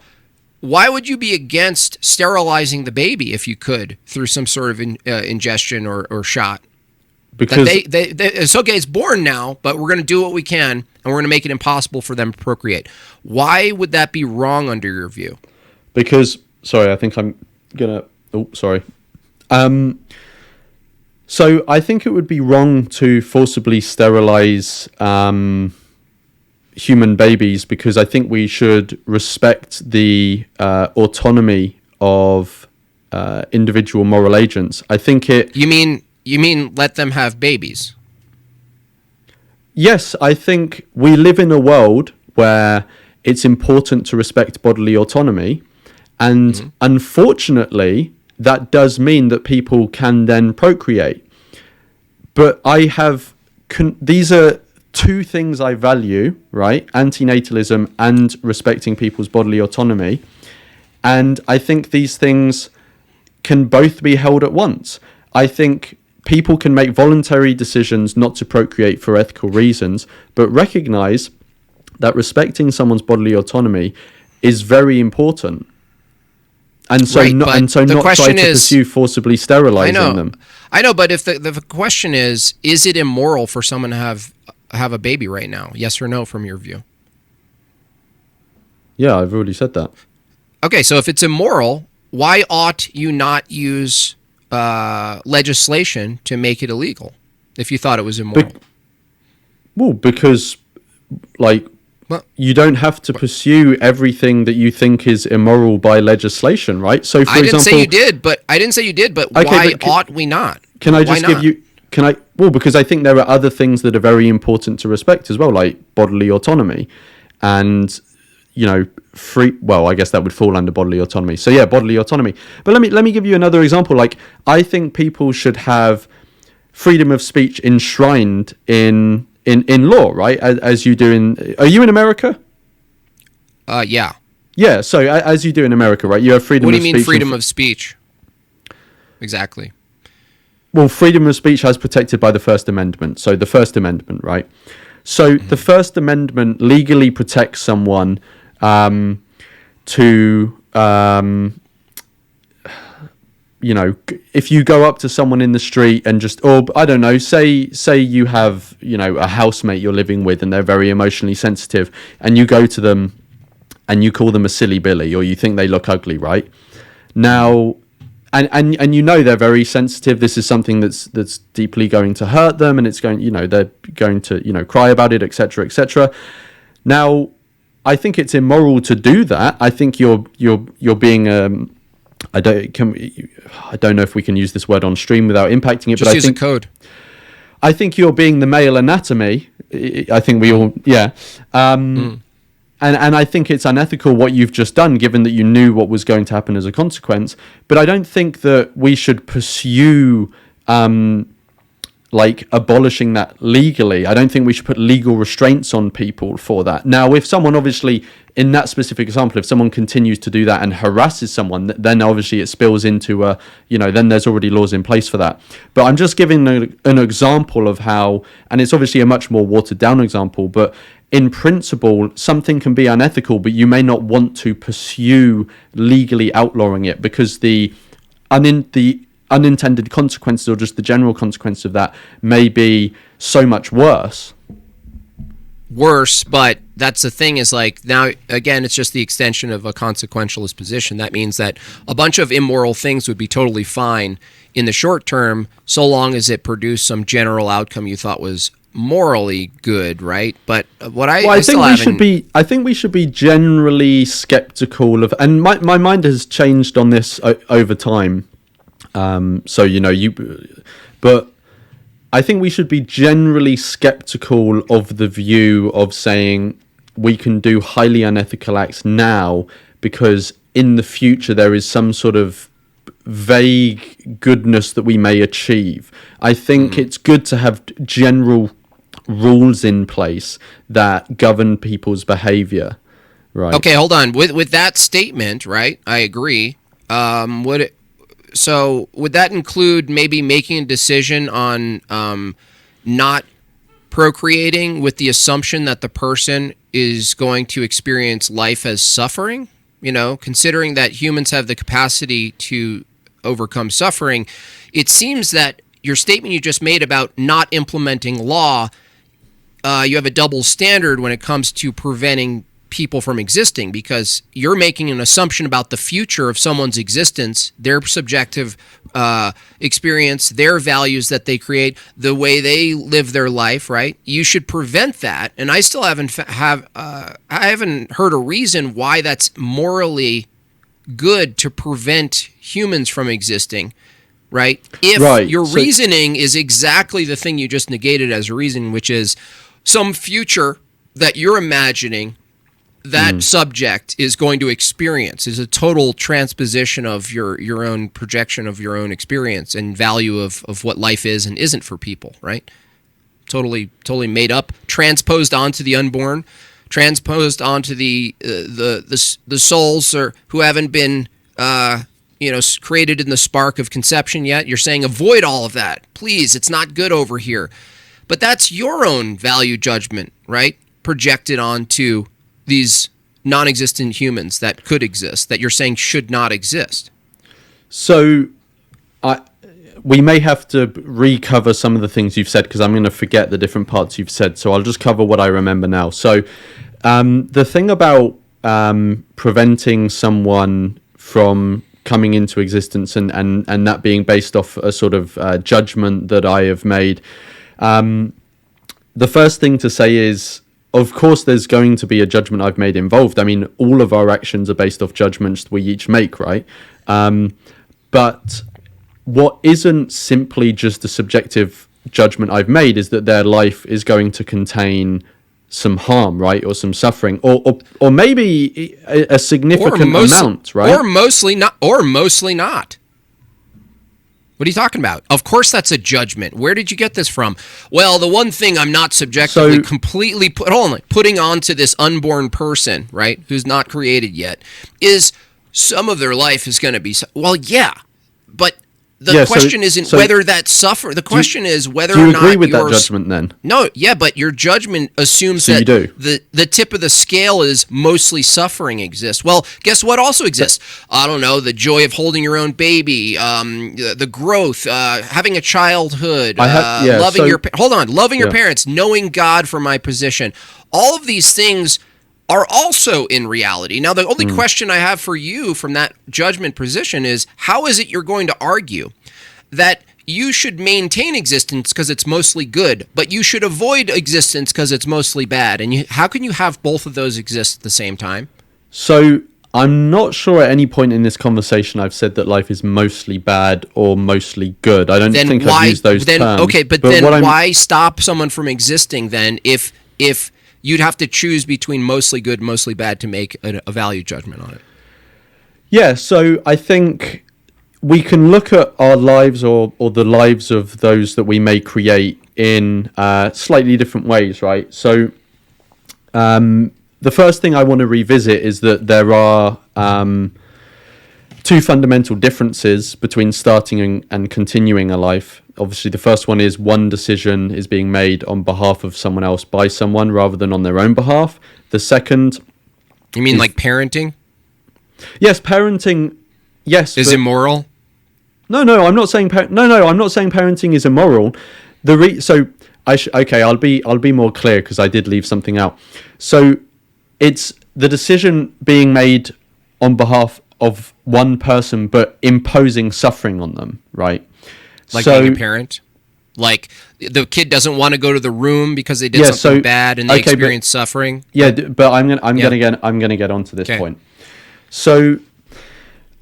S2: why would you be against sterilizing the baby if you could through some sort of ingestion or shot? Because it's okay, it's born now, but we're going to do what we can, and we're going to make it impossible for them to procreate. Why would that be wrong under your view? Because, sorry, I think I'm going to... Oh, sorry. So I think it would be wrong to forcibly sterilize human babies, because I think we should respect the autonomy of individual moral agents. I think it...
S1: You mean let them have babies?
S2: Yes, I think we live in a world where it's important to respect bodily autonomy, and unfortunately, that does mean that people can then procreate. But these are two things I value, right? Antinatalism and respecting people's bodily autonomy. And I think these things can both be held at once. I think people can make voluntary decisions not to procreate for ethical reasons, but recognize that respecting someone's bodily autonomy is very important. And so, not try to pursue forcibly sterilizing them.
S1: I know, but if the question is it immoral for someone to have a baby right now? Yes or no, from your view?
S2: Yeah, I've already said that. Okay,
S1: so if it's immoral, why ought you not use legislation to make it illegal if you thought it was immoral?
S2: Because, you don't have to pursue everything that you think is immoral by legislation, right? So, for example,
S1: I didn't say you did, but okay, why ought we not?
S2: Can I just give you? Because I think there are other things that are very important to respect as well, like bodily autonomy, and free. Well, I guess that would fall under bodily autonomy. So yeah, bodily autonomy. But let me give you another example. Like, I think people should have freedom of speech enshrined in law, right? As you do in... Are you in America?
S1: Yeah.
S2: Yeah, so as you do in America, right? You have freedom of speech.
S1: What do you mean freedom of speech? Exactly.
S2: Well, freedom of speech is protected by the First Amendment. So the First Amendment, right? So the First Amendment legally protects someone to... if you go up to someone in the street and I don't know, say you have, a housemate you're living with and they're very emotionally sensitive, and you go to them and you call them a silly Billy, or you think they look ugly, right? Now, and you know they're very sensitive. This is something that's deeply going to hurt them, and it's going, they're going to cry about it, etc., etc. Now, I think it's immoral to do that. I think you're being I don't know if we can use this word on stream without impacting it.
S1: Just
S2: but
S1: use
S2: I think
S1: a code.
S2: I think you're being the male anatomy. I think we all, And I think it's unethical what you've just done, given that you knew what was going to happen as a consequence. But I don't think that we should pursue abolishing that legally. I don't think we should put legal restraints on people for that. Now, if someone obviously, in that specific example, if someone continues to do that and harasses someone, then obviously it spills into then there's already laws in place for that. But I'm just giving an example of how, and it's obviously a much more watered down example, but in principle, something can be unethical, but you may not want to pursue legally outlawing it because the unintended consequences or just the general consequence of that may be so much worse.
S1: But that's the thing is now, again, it's just the extension of a consequentialist position. That means that a bunch of immoral things would be totally fine in the short term, so long as it produced some general outcome you thought was morally good, right? But I
S2: think we should be generally skeptical of, and my mind has changed on this over time. But I think we should be generally skeptical of the view of saying we can do highly unethical acts now because in the future there is some sort of vague goodness that we may achieve. I think it's good to have general rules in place that govern people's behavior, right?
S1: Okay, hold on. With that statement, right? I agree. So would that include maybe making a decision on not procreating with the assumption that the person is going to experience life as suffering? Considering that humans have the capacity to overcome suffering, it seems that your statement you just made about not implementing law, you have a double standard when it comes to preventing people from existing, because you're making an assumption about the future of someone's existence, their subjective experience, their values that they create, the way they live their life, right? You should prevent that, and I still haven't heard a reason why that's morally good to prevent humans from existing, right? If your reasoning is exactly the thing you just negated as a reason, which is some future that you're imagining that subject is going to experience, is a total transposition of your own projection of your own experience and value of what life is and isn't for people, right? Totally made up, transposed onto the unborn, transposed onto the souls who haven't been created in the spark of conception yet. You're saying avoid all of that, please. It's not good over here. But that's your own value judgment, right? Projected onto these non-existent humans that could exist, that you're saying should not exist.
S2: So we may have to recover some of the things you've said because I'm going to forget the different parts you've said. So I'll just cover what I remember now. So the thing about preventing someone from coming into existence and that being based off a sort of judgment that I have made, the first thing to say is, of course, there's going to be a judgment I've made involved. I mean, all of our actions are based off judgments we each make, right? But what isn't simply just a subjective judgment I've made is that their life is going to contain some harm, right? Or some suffering, or maybe a significant amount, right?
S1: Or mostly not. What are you talking about? Of course that's a judgment. Where did you get this from? Well, the one thing I'm not subjectively completely putting onto this unborn person, right, who's not created yet, is some of their life is going to be... Well, yeah, but the question isn't whether that suffer. The question is whether or not...
S2: Do you agree with that judgment then?
S1: No, yeah, but your judgment assumes that the tip of the scale is mostly suffering exists. Well, guess what also exists? I don't know, the joy of holding your own baby, the growth, having a childhood, loving your parents, knowing God for my position. All of these things are also in reality. Now, the only question I have for you from that judgment position is, how is it you're going to argue that you should maintain existence because it's mostly good, but you should avoid existence because it's mostly bad? And how can you have both of those exist at the same time?
S2: So I'm not sure at any point in this conversation I've said that life is mostly bad or mostly good. I don't think I've used those terms.
S1: Okay, but then why stop someone from existing then if you'd have to choose between mostly good and mostly bad to make a value judgment on it?
S2: Yeah, so I think we can look at our lives or the lives of those that we may create in slightly different ways, right? So the first thing I want to revisit is that there are two fundamental differences between starting and continuing a life. Obviously, the first one is one decision is being made on behalf of someone else by someone rather than on their own behalf. The second...
S1: You mean like parenting?
S2: Yes, parenting, yes.
S1: Is immoral?
S2: No, I'm not saying I'm not saying parenting is immoral. I'll be more clear because I did leave something out. So it's the decision being made on behalf of one person, but imposing suffering on them, right?
S1: Like being a parent? Like the kid doesn't want to go to the room because they did something bad and they experience suffering?
S2: Yeah, but I'm gonna get onto this point. So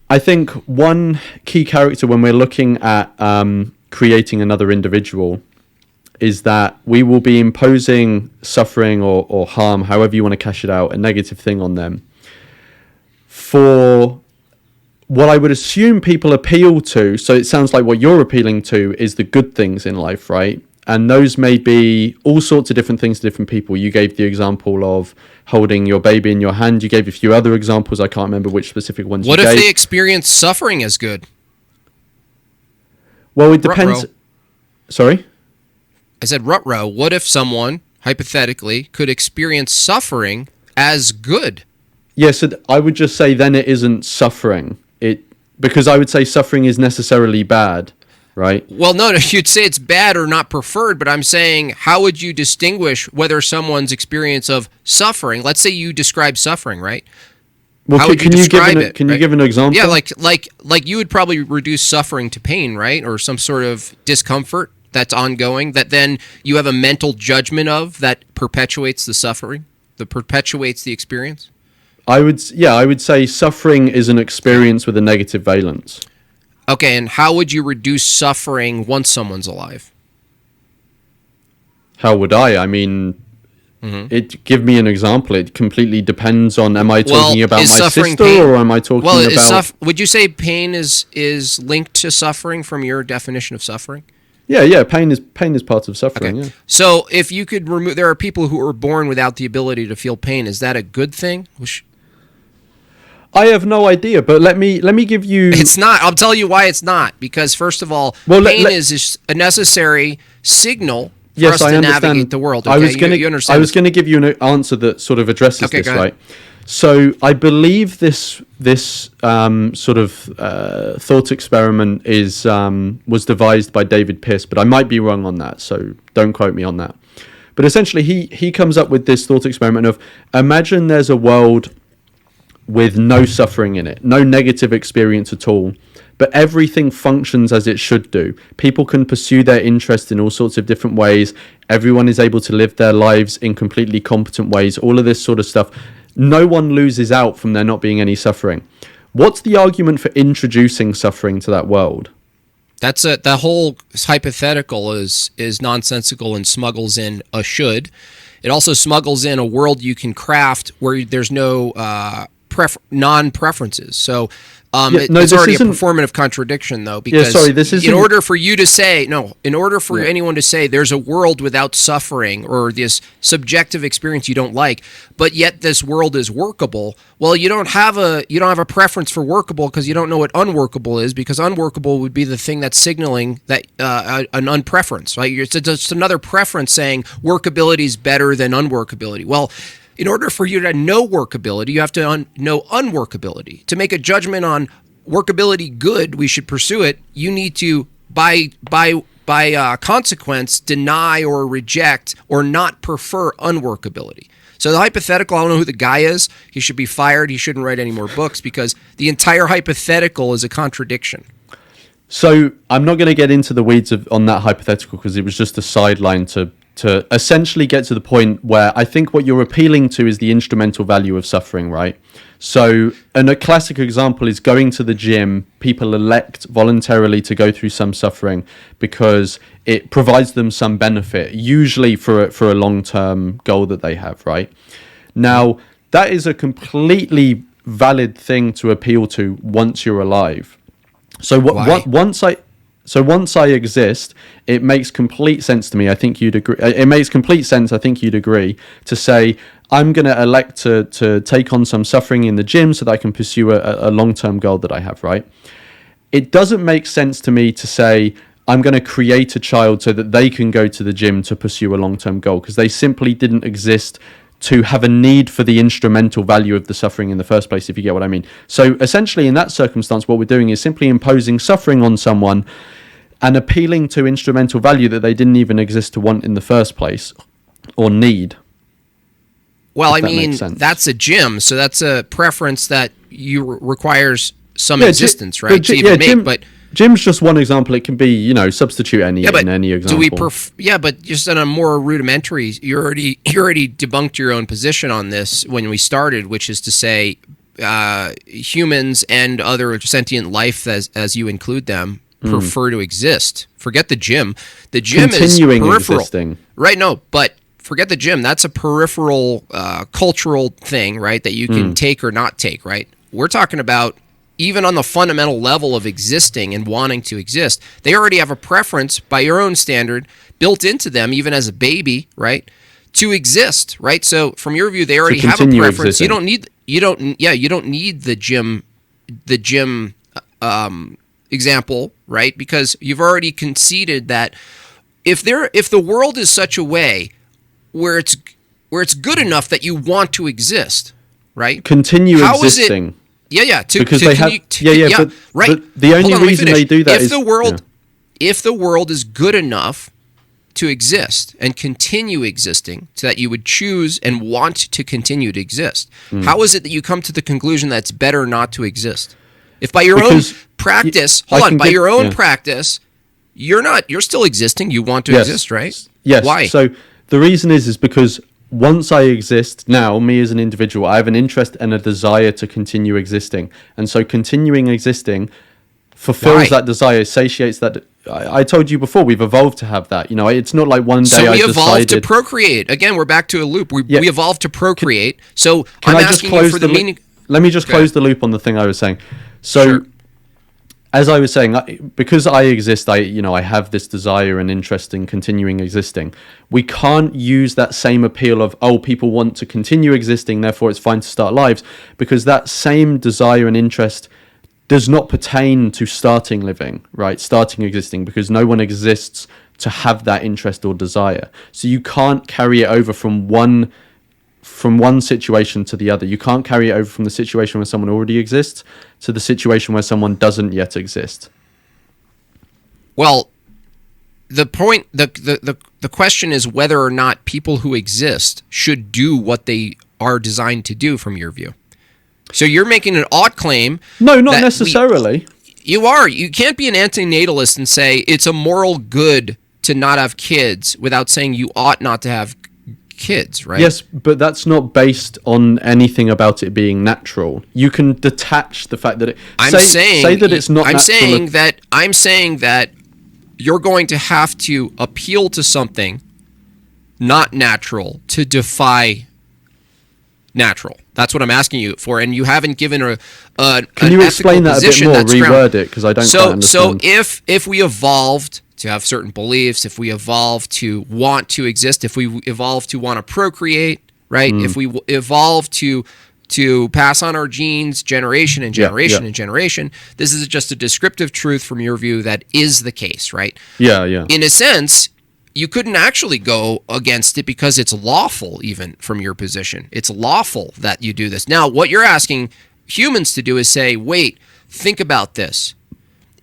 S2: I think one key character when we're looking at creating another individual is that we will be imposing suffering or harm, however you want to cash it out, a negative thing on them, for what I would assume people appeal to. So it sounds like what you're appealing to is the good things in life, right? And those may be all sorts of different things to different people. You gave the example of holding your baby in your hand. You gave a few other examples. I can't remember which specific ones you gave.
S1: What if they experience suffering as good?
S2: Well, it depends.
S1: Ruh-roh.
S2: Sorry?
S1: I said ruh-roh. What if someone, hypothetically, could experience suffering as good?
S2: Yes, so I would just say then it isn't suffering. Because I would say suffering is necessarily bad. Right?
S1: Well, no, you'd say it's bad or not preferred, but I'm saying, how would you distinguish whether someone's experience of suffering, let's say you describe suffering, right?
S2: Well,
S1: how would you describe it?
S2: Can you give an example?
S1: Yeah, like you would probably reduce suffering to pain, right? Or some sort of discomfort that's ongoing, that then you have a mental judgment of that perpetuates the suffering, that perpetuates the experience?
S2: I would say suffering is an experience with a negative valence.
S1: Okay, and how would you reduce suffering once someone's alive?
S2: How would I? I mean, give me an example. It completely depends on, am I talking about my sister
S1: pain?
S2: Or am I talking about...
S1: Would you say pain is linked to suffering from your definition of suffering?
S2: Yeah, pain is part of suffering. Okay. Yeah.
S1: So if you could remove... There are people who are born without the ability to feel pain. Is that a good thing?
S2: I have no idea, but let me give you...
S1: It's not. I'll tell you why it's not. Because, first of all, pain is a necessary signal for us to navigate the world. Okay?
S2: I was going to give you an answer that sort of addresses this, right? So I believe this sort of thought experiment was devised by David Pierce, but I might be wrong on that, so don't quote me on that. But essentially, he comes up with this thought experiment of, imagine there's a world with no suffering in it, no negative experience at all, but everything functions as it should do. People can pursue their interest in all sorts of different ways. Everyone is able to live their lives in completely competent ways, all of this sort of stuff. No one loses out from there not being any suffering. What's the argument for introducing suffering to that world?
S1: The whole hypothetical is nonsensical and smuggles in a should. It also smuggles in a world you can craft where there's no non-preferences. So it's already a performative contradiction, though, because in order for anyone to say there's a world without suffering or this subjective experience you don't like, but yet this world is workable, well, you don't have a preference for workable because you don't know what unworkable is, because unworkable would be the thing that's signaling that an unpreference, right? It's just another preference saying workability is better than unworkability. Well, in order for you to know workability, you have to know unworkability. To make a judgment on workability good, we should pursue it. You need to, by consequence, deny or reject or not prefer unworkability. So the hypothetical, I don't know who the guy is. He should be fired. He shouldn't write any more books because the entire hypothetical is a contradiction.
S2: So I'm not going to get into the weeds on that hypothetical because it was just a sideline to essentially get to the point where I think what you're appealing to is the instrumental value of suffering, right? So, and a classic example is going to the gym. People elect voluntarily to go through some suffering because it provides them some benefit, usually for a long-term goal that they have, right? Now, that is a completely valid thing to appeal to once you're alive. So once I exist, it makes complete sense to me. I think you'd agree. It makes complete sense. I think you'd agree to say I'm going to elect to take on some suffering in the gym so that I can pursue a long-term goal that I have. Right? It doesn't make sense to me to say I'm going to create a child so that they can go to the gym to pursue a long-term goal because they simply didn't exist to have a need for the instrumental value of the suffering in the first place, if you get what I mean. So essentially in that circumstance, what we're doing is simply imposing suffering on someone and appealing to instrumental value that they didn't even exist to want in the first place or need.
S1: Well, I mean, that's a gym, so that's a preference that requires some existence, right?
S2: But gym's just one example. It can be, substitute in any example.
S1: But just on a more rudimentary, you already debunked your own position on this when we started, which is to say humans and other sentient life, as you include them, prefer to exist. Forget the gym. The gym
S2: continuing
S1: is peripheral.
S2: Existing.
S1: Right, no, but forget the gym. That's a peripheral cultural thing, right, that you can take or not take, right? We're talking about even on the fundamental level of existing and wanting to exist, they already have a preference by your own standard built into them, even as a baby, right, to exist, right? So from your view, they already have a preference.
S2: Existing.
S1: You don't need the gym example, right? Because you've already conceded that if the world is such a way where it's good enough that you want to exist, right?
S2: Continue existing.
S1: But
S2: the only reason they do that is
S1: if the world is good enough to exist and continue existing, so that you would choose and want to continue to exist, how is it that you come to the conclusion that it's better not to exist? If by your own practice, practice, you're still existing, you want to exist, right?
S2: Yes.
S1: Why?
S2: So the reason is because once I exist, now, me as an individual, I have an interest and a desire to continue existing. And so continuing existing fulfills that desire, satiates that. I told you before, we've evolved to have that. It's not like one day I decided...
S1: So we evolved to procreate. Again, we're back to a loop. We evolved to procreate. So I'm asking you for the meaning...
S2: Let me just close the loop on the thing I was saying. So... Sure. As I was saying, because I exist, I have this desire and interest in continuing existing. We can't use that same appeal of, people want to continue existing, therefore it's fine to start lives, because that same desire and interest does not pertain to starting living, right? Starting existing, because no one exists to have that interest or desire. So you can't carry it over from one situation to the other. You can't carry it over from the situation where someone already exists to the situation where someone doesn't yet exist.
S1: Well, the point, the question is whether or not people who exist should do what they are designed to do from your view. So you're making an odd claim.
S2: No, not necessarily.
S1: You are. You can't be an antinatalist and say it's a moral good to not have kids without saying you ought not to have kids, right?
S2: Yes, but that's not based on anything about it being natural. You can detach the fact that I'm saying
S1: that you're going to have to appeal to something not natural to defy natural. That's what I'm asking you for, and you haven't given
S2: Can you explain that a bit more? Reword it, because I don't quite understand.
S1: So if we evolved to have certain beliefs, if we evolve to want to exist, if we evolve to want to procreate, right? If we evolve to pass on our genes generation and generation and generation, this is just a descriptive truth from your view that is the case, right?
S2: Yeah.
S1: In a sense, you couldn't actually go against it because it's lawful, even from your position. It's lawful that you do this. Now, what you're asking humans to do is say, wait, think about this.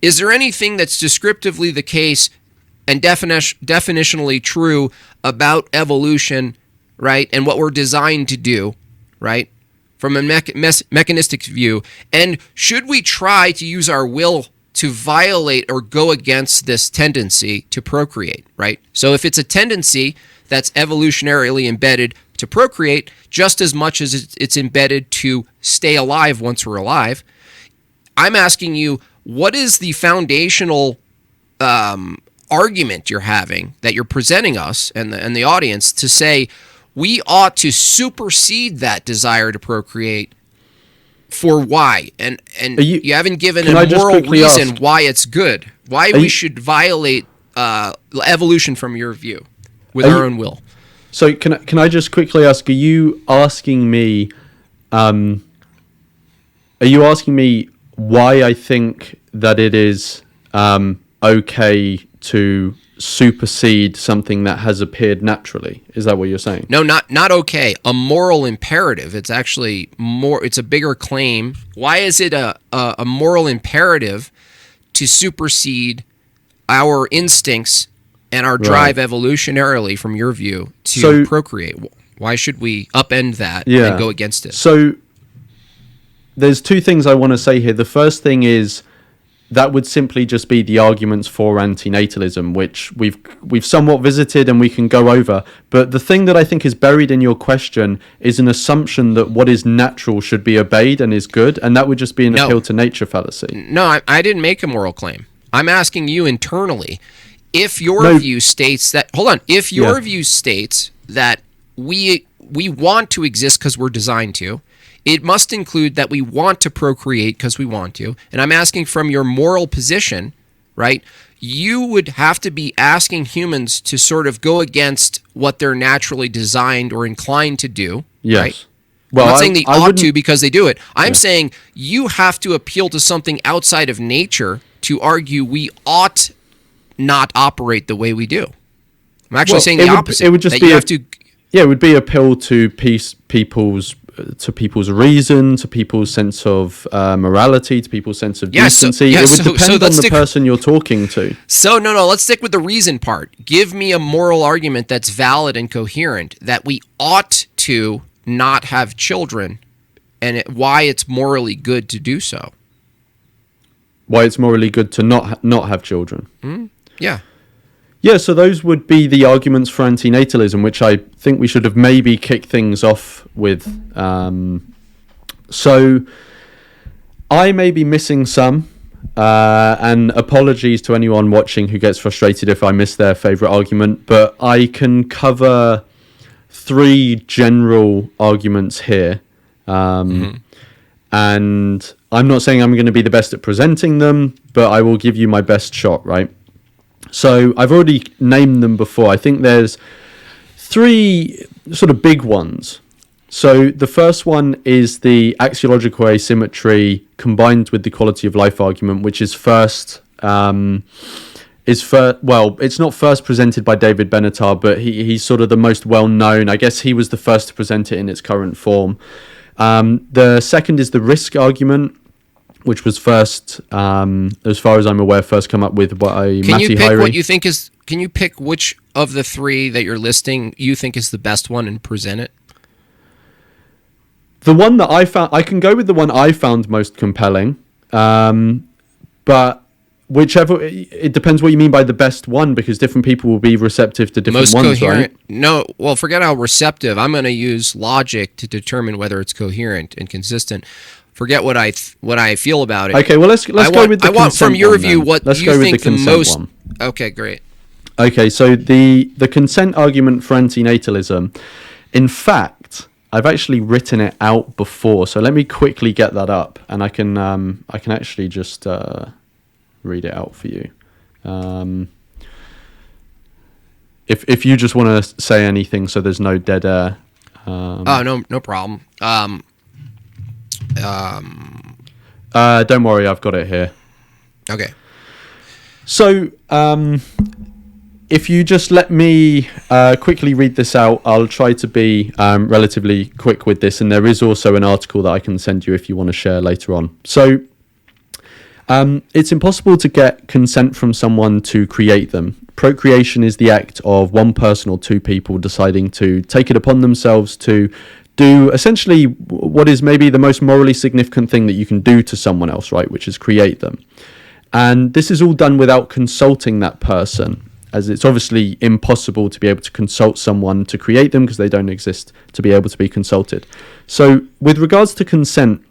S1: Is there anything that's descriptively the case and definitionally true about evolution right, and what we're designed to do, right, from a mechanistic view, and should we try to use our will to violate or go against this tendency to procreate, right? So if it's a tendency that's evolutionarily embedded to procreate just as much as it's embedded to stay alive once we're alive, I'm asking you, what is the foundational argument you're having, that you're presenting us and the audience, to say we ought to supersede that desire to procreate? For why? And you haven't given a moral reason why it's good. Why we should violate evolution from your view with our own will.
S2: So can I just quickly ask, are you asking me why I think that it is okay to supersede something that has appeared naturally? Is that what you're saying?
S1: No, not okay. A moral imperative. It's actually more. It's a bigger claim. Why is it a moral imperative to supersede our instincts and our drive evolutionarily, from your view, to procreate? Why should we upend that and go against it?
S2: So there's two things I want to say here. The first thing is, that would simply just be the arguments for antinatalism, which we've somewhat visited and we can go over. But the thing that I think is buried in your question is an assumption that what is natural should be obeyed and is good, and that would just be an appeal to nature fallacy.
S1: No, I didn't make a moral claim. I'm asking you internally, if your view states that... Hold on. If your view states that we want to exist because we're designed to, it must include that we want to procreate because we want to. And I'm asking, from your moral position, right, you would have to be asking humans to sort of go against what they're naturally designed or inclined to do.
S2: Yes.
S1: Right? Well, I'm not saying they ought to because they do it. I'm saying you have to appeal to something outside of nature to argue we ought not operate the way we do. I'm actually saying the opposite.
S2: It would just be it would be appeal to people's reason, to people's sense of morality, to people's sense of decency. It would depend on the person you're talking to.
S1: So, no, let's stick with the reason part. Give me a moral argument that's valid and coherent that we ought to not have children, and why it's morally good to do so.
S2: Why it's morally good to not have children.
S1: Yeah.
S2: Yeah, so those would be the arguments for antinatalism, which I think we should have maybe kicked things off with. So I may be missing some, and apologies to anyone watching who gets frustrated if I miss their favourite argument, but I can cover three general arguments here. And I'm not saying I'm going to be the best at presenting them, but I will give you my best shot, right? So I've already named them before. I think there's three sort of big ones. So the first one is the axiological asymmetry combined with the quality of life argument, which is it's not first presented by David Benatar, but he's sort of the most well-known. I guess he was the first to present it in its current form. The second is the risk argument, which was first, as far as I'm aware, first come up with by Matty Hyrie.
S1: Can you pick which of the three that you're listing you think is the best one and present it?
S2: The one that I found, I can go with the one I found most compelling, but whichever, it depends what you mean by the best one, because different people will be receptive to different ones, right?
S1: No, well, forget how receptive. I'm going to use logic to determine whether it's coherent and consistent. Forget what I feel about it.
S2: Okay, well let's go with the consent. I want
S1: from your view what
S2: let's
S1: you
S2: go
S1: think
S2: with the
S1: most.
S2: One.
S1: Okay, great.
S2: Okay, so the consent argument for antinatalism, in fact, I've actually written it out before. So let me quickly get that up, and I can actually just read it out for you. If you just want to say anything, so there's no dead air.
S1: No problem.
S2: Don't worry, I've got it here.
S1: Okay.
S2: So, if you just let me quickly read this out, I'll try to be relatively quick with this, and there is also an article that I can send you if you want to share later on. So, it's impossible to get consent from someone to create them, procreation is the act of one person or two people deciding to take it upon themselves to do essentially what is maybe the most morally significant thing that you can do to someone else, right? Which is create them. And this is all done without consulting that person, as it's obviously impossible to be able to consult someone to create them because they don't exist to be able to be consulted. So with regards to consent,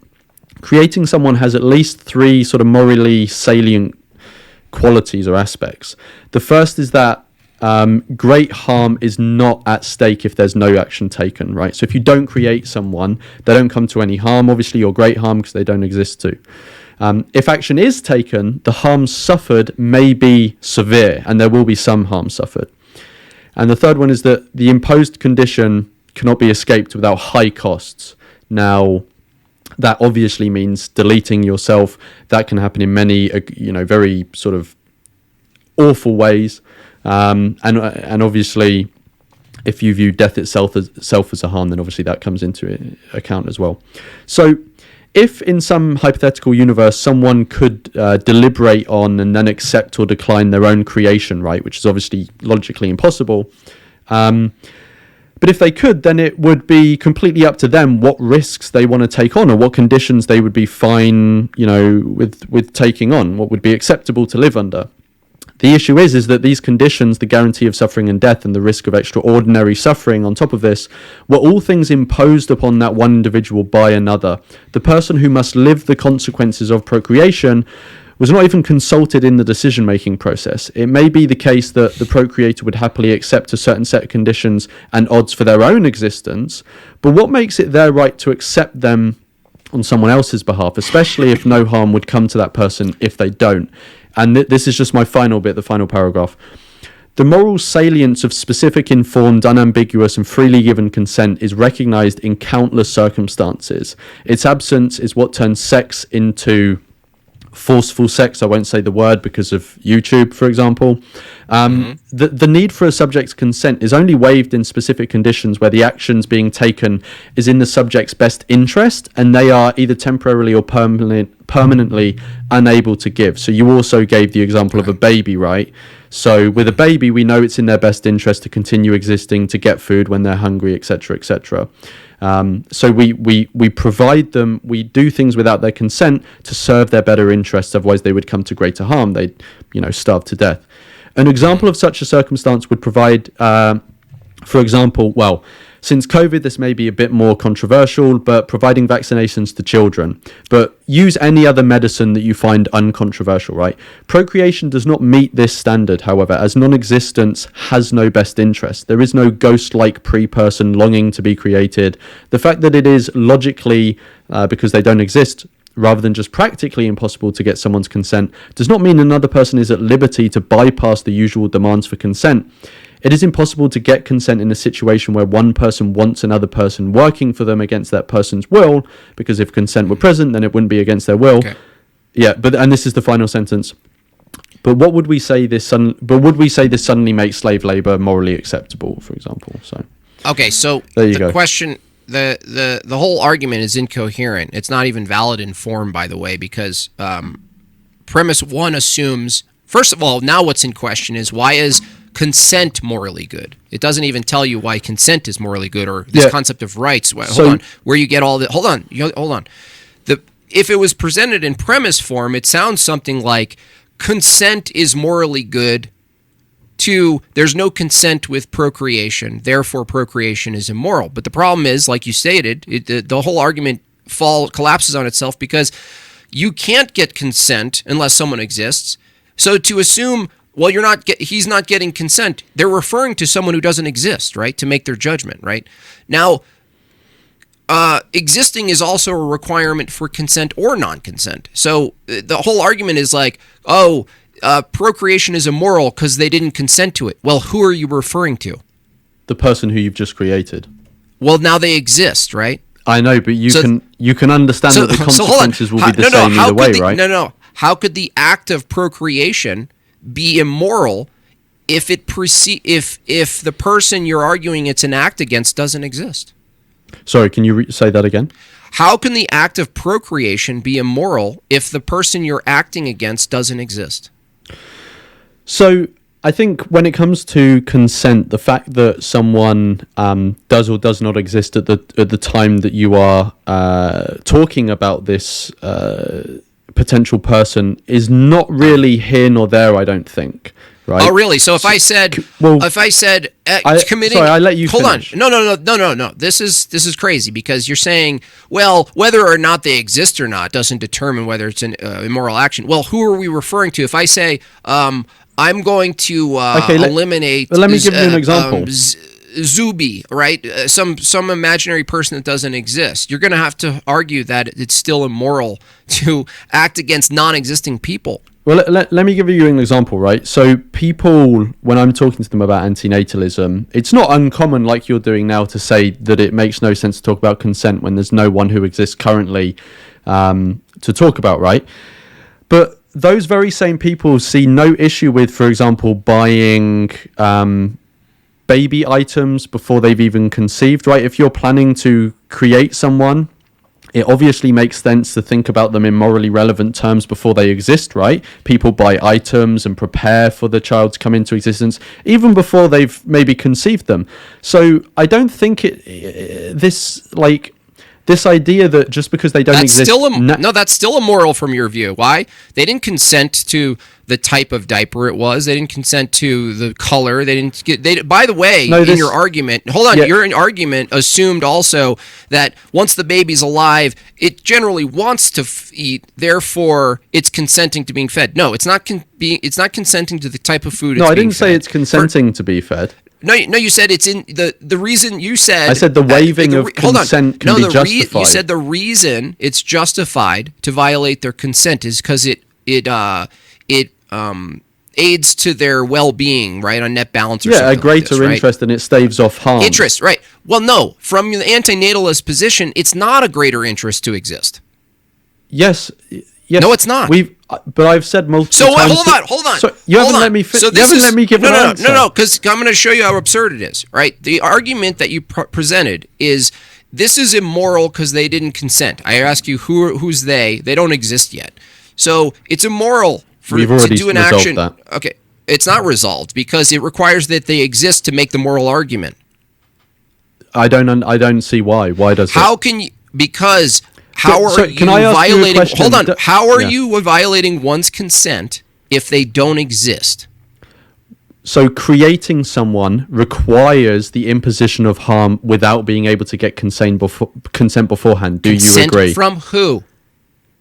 S2: creating someone has at least three sort of morally salient qualities or aspects. The first is that great harm is not at stake if there's no action taken, right? So if you don't create someone, they don't come to any harm, obviously, or great harm because they don't exist to. If action is taken, the harm suffered may be severe, and there will be some harm suffered. And the third one is that the imposed condition cannot be escaped without high costs. Now, that obviously means deleting yourself. That can happen in many, very sort of awful ways. And obviously, if you view death itself as a harm, then obviously that comes into account as well. So if in some hypothetical universe someone could deliberate on and then accept or decline their own creation, right, which is obviously logically impossible, but if they could, then it would be completely up to them what risks they want to take on or what conditions they would be fine, with taking on, what would be acceptable to live under. The issue is that these conditions, the guarantee of suffering and death and the risk of extraordinary suffering on top of this, were all things imposed upon that one individual by another. The person who must live the consequences of procreation was not even consulted in the decision-making process. It may be the case that the procreator would happily accept a certain set of conditions and odds for their own existence, but what makes it their right to accept them on someone else's behalf, especially if no harm would come to that person if they don't? And this is just my final bit, the final paragraph. The moral salience of specific, informed, unambiguous, and freely given consent is recognized in countless circumstances. Its absence is what turns sex into forceful sex. I won't say the word because of YouTube, for example. The need for a subject's consent is only waived in specific conditions where the actions being taken is in the subject's best interest and they are either temporarily or permanently unable to give. So you also gave the example of a baby, right? So with a baby, we know it's in their best interest to continue existing, to get food when they're hungry, etc., etc. So we provide them, we do things without their consent to serve their better interests. Otherwise, they would come to greater harm. They'd, starve to death. An example of such a circumstance would provide, for example, since COVID, this may be a bit more controversial, but providing vaccinations to children. But use any other medicine that you find uncontroversial, right? Procreation does not meet this standard, however, as non-existence has no best interest. There is no ghost-like pre-person longing to be created. The fact that it is logically, because they don't exist, rather than just practically impossible to get someone's consent, does not mean another person is at liberty to bypass the usual demands for consent. It is impossible to get consent in a situation where one person wants another person working for them against that person's will, because if consent were present, then it wouldn't be against their will. Okay. Yeah, and this is the final sentence. But would we say this suddenly makes slave labor morally acceptable, for example? So
S1: okay, so there you go. Question, the whole argument is incoherent. It's not even valid in form, by the way, because premise one assumes, first of all, now what's in question is why is consent morally good? It doesn't even tell you why consent is morally good, or this concept of rights. Hold on, where you get all the hold on. If it was presented in premise form, it sounds something like consent is morally good. Two, there's no consent with procreation, therefore procreation is immoral. But the problem is, like you stated, the whole argument collapses on itself because you can't get consent unless someone exists. So to assume, well, he's not getting consent, they're referring to someone who doesn't exist, right, to make their judgment, right? Now, existing is also a requirement for consent or non-consent. So the whole argument is like, procreation is immoral because they didn't consent to it. Well, who are you referring to? The person who you've just created. Well, now they exist, right? I know, but you can understand that the consequences will be the same either way, right? No. How could the act of procreation be immoral if the person you're arguing it's an act against doesn't exist? Sorry, can you say that again? How can the act of procreation be immoral if the person you're acting against doesn't exist? So
S2: I think when it comes to consent, the fact that someone does or does not exist at the time that you are talking about this potential person is not really here nor there, I don't think. Right?
S1: Oh, really? So if I said, committing,
S2: sorry, I let you
S1: hold
S2: finish.
S1: on, no. This is crazy because you're saying, well, whether or not they exist or not doesn't determine whether it's an immoral action. Well, who are we referring to? If I say, I'm going to eliminate.
S2: Let me give you an example.
S1: Zuby, right? Some imaginary person that doesn't exist. You're going to have to argue that it's still immoral to act against non-existing people.
S2: Well, let me give you an example, right? So people, when I'm talking to them about antinatalism, it's not uncommon, like you're doing now, to say that it makes no sense to talk about consent when there's no one who exists currently to talk about, right? But those very same people see no issue with, for example, buying baby items before they've even conceived, right? If you're planning to create someone, it obviously makes sense to think about them in morally relevant terms before they exist, right? People buy items and prepare for the child to come into existence even before they've maybe conceived them. So I don't think this idea that just because they don't exist...
S1: that's still immoral from your view. Why? They didn't consent to the type of diaper it was. They didn't consent to the color. By the way, your argument... Hold on. Yeah. Your argument assumed also that once the baby's alive, it generally wants to eat, therefore it's consenting to being fed. No, it's not consenting to the type of food it's being fed.
S2: No, I didn't say it's consenting to be fed.
S1: No, you said it's in the reason you said...
S2: I said the waiving of consent can be justified.
S1: You said the reason it's justified to violate their consent is because it aids to their well-being, right, on net balance or something
S2: a greater
S1: like this,
S2: interest, and it staves off harm.
S1: Interest, right. Well, no, from the antinatalist position, it's not a greater interest to exist.
S2: Yes.
S1: No, it's not.
S2: But I've said multiple times...
S1: Hold on.
S2: So you haven't let me give an answer.
S1: No, because I'm going to show you how absurd it is, right? The argument that you presented is this is immoral because they didn't consent. I ask you, who's they? They don't exist yet. So it's immoral to do an action. That. Okay, it's not resolved because it requires that they exist to make the moral argument.
S2: I don't see why. Why does
S1: How can you... Because... How are you violating... Hold on. How are you violating one's consent if they don't exist?
S2: So creating someone requires the imposition of harm without being able to get consent beforehand. Do you agree?
S1: From who?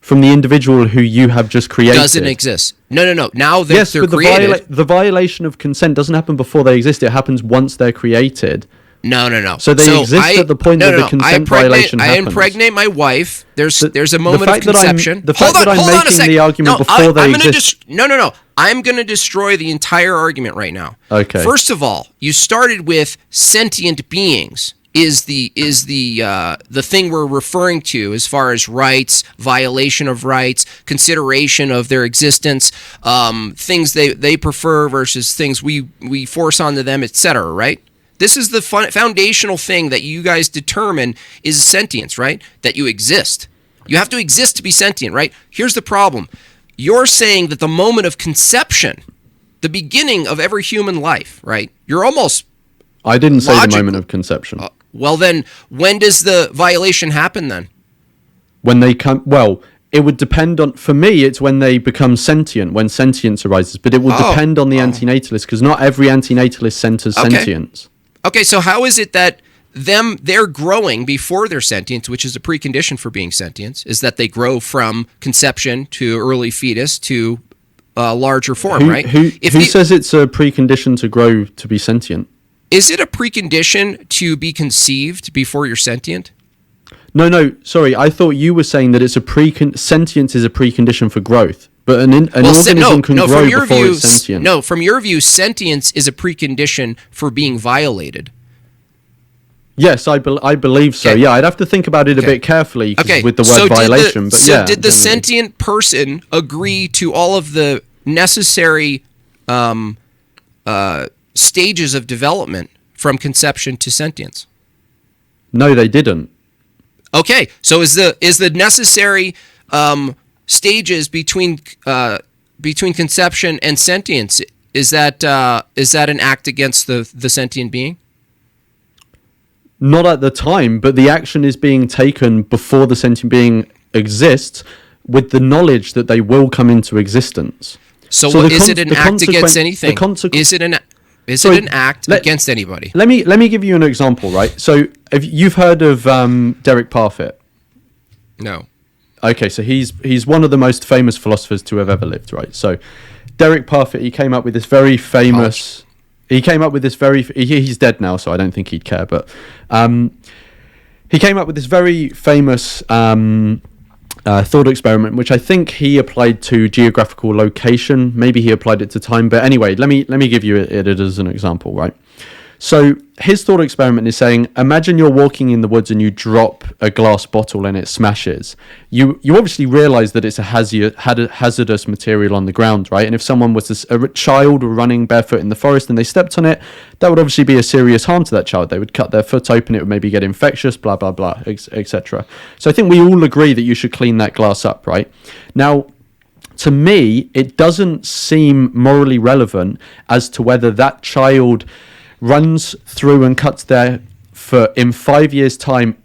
S2: From the individual who you have just created.
S1: Doesn't exist. No. Now they're created.
S2: The violation of consent doesn't happen before they exist. It happens once they're created.
S1: No.
S2: So they exist at the point that the consent violation happens.
S1: I impregnate my wife. There's a moment of conception.
S2: The fact that I'm making the argument before they exist...
S1: No. I'm going to destroy the entire argument right now.
S2: Okay.
S1: First of all, you started with sentient beings is the thing we're referring to as far as rights, violation of rights, consideration of their existence, things they prefer versus things we force onto them, etc., right? This is the foundational thing that you guys determine is sentience, right? That you exist. You have to exist to be sentient, right? Here's the problem. You're saying that the moment of conception, the beginning of every human life, right? You're almost...
S2: I didn't say the moment of conception.
S1: Well, then, when does the violation happen then?
S2: When they come... Well, it would depend on... For me, it's when they become sentient, when sentience arises. But it will depend on the antinatalist, because not every antinatalist centers sentience.
S1: Okay, so how is it that they're growing before their sentience, which is a precondition for being sentient, is that they grow from conception to early fetus to larger form, right?
S2: Who says it's a precondition to grow to be sentient?
S1: Is it a precondition to be conceived before you're sentient?
S2: No, sorry. I thought you were saying that it's sentience is a precondition for growth. But an organism can grow before it's sentient.
S1: No, from your view, sentience is a precondition for being violated.
S2: Yes, I believe so. Okay. Yeah, I'd have to think about it a bit carefully with the word violation.
S1: Did the sentient person agree to all of the necessary stages of development from conception to sentience?
S2: No, they didn't.
S1: Okay, so is the necessary stages between conception and sentience, is that an act against the sentient being?
S2: Not at the time, but the action is being taken before the sentient being exists, with the knowledge that they will come into existence.
S1: So is it an act against anything? Is it an act against anybody?
S2: Let me give you an example, right? So if you've heard of Derek Parfit.
S1: No.
S2: Okay, so he's one of the most famous philosophers to have ever lived, right? So Derek Parfit, he came up with this very famous... He's dead now, so I don't think he'd care, but he came up with this very famous thought experiment, which I think he applied to geographical location. Maybe he applied it to time, but anyway, let me give you it as an example, right? So his thought experiment is saying, imagine you're walking in the woods and you drop a glass bottle and it smashes. You obviously realize that it's a hazardous material on the ground, right? And if someone was a child running barefoot in the forest and they stepped on it, that would obviously be a serious harm to that child. They would cut their foot open, it would maybe get infectious, blah, blah, blah, etc. So I think we all agree that you should clean that glass up, right? Now, to me, it doesn't seem morally relevant as to whether that child runs through and cuts their foot in 5 years' time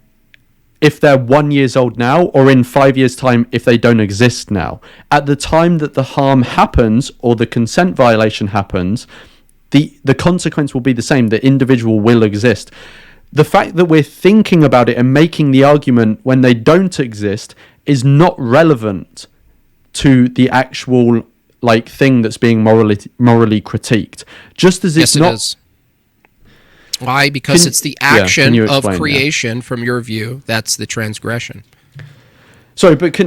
S2: if they're 1 year old now, or in 5 years' time if they don't exist now. At the time that the harm happens or the consent violation happens, the consequence will be the same. The individual will exist. The fact that we're thinking about it and making the argument when they don't exist is not relevant to the actual thing that's being morally critiqued. Just as it's not. It is.
S1: Why? Because it's the action of creation, from your view, that's the transgression.
S2: Sorry, but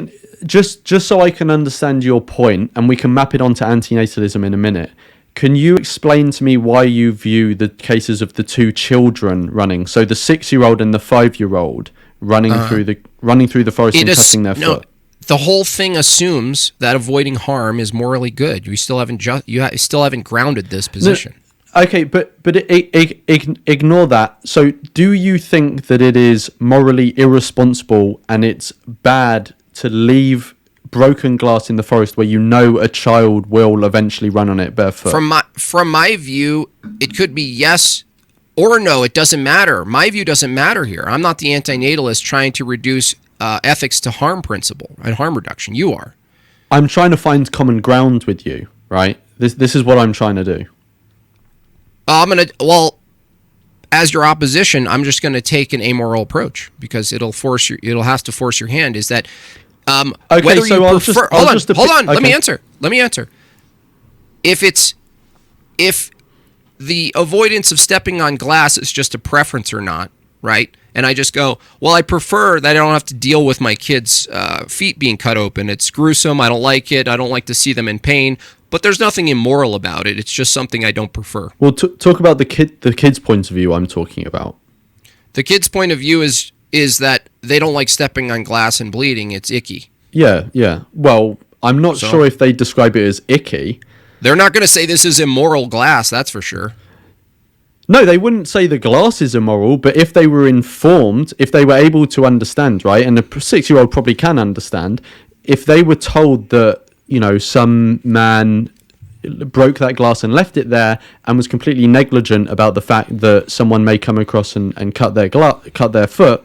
S2: just so I can understand your point, and we can map it onto antinatalism in a minute, can you explain to me why you view the cases of the two children running, so the 6-year-old and the 5-year-old running through the forest and cutting their foot?
S1: The whole thing assumes that avoiding harm is morally good. You still haven't grounded this position.
S2: No. Okay, but ignore that. So do you think that it is morally irresponsible and it's bad to leave broken glass in the forest where you know a child will eventually run on it barefoot?
S1: From my view, it could be yes or no. It doesn't matter. My view doesn't matter here. I'm not the antinatalist trying to reduce ethics to harm principle and harm reduction. You are.
S2: I'm trying to find common ground with you, right? This is what I'm trying to do.
S1: As your opposition, I'm just gonna take an amoral approach because it'll have to force your hand. Is that
S2: okay?
S1: Whether
S2: so
S1: you prefer? Hold on. Okay. Let me answer. If the avoidance of stepping on glass is just a preference or not, right? And I just go, well, I prefer that I don't have to deal with my kids' feet being cut open. It's gruesome. I don't like it. I don't like to see them in pain. But there's nothing immoral about it. It's just something I don't prefer.
S2: Well, talk about the kid's point of view I'm talking about.
S1: The kid's point of view is that they don't like stepping on glass and bleeding. It's icky.
S2: Yeah. Well, I'm not sure if they describe it as icky.
S1: They're not going to say this is immoral glass, that's for sure.
S2: No, they wouldn't say the glass is immoral, but if they were informed, if they were able to understand, right, and a 6-year-old probably can understand, if they were told that, some man broke that glass and left it there and was completely negligent about the fact that someone may come across and cut their foot,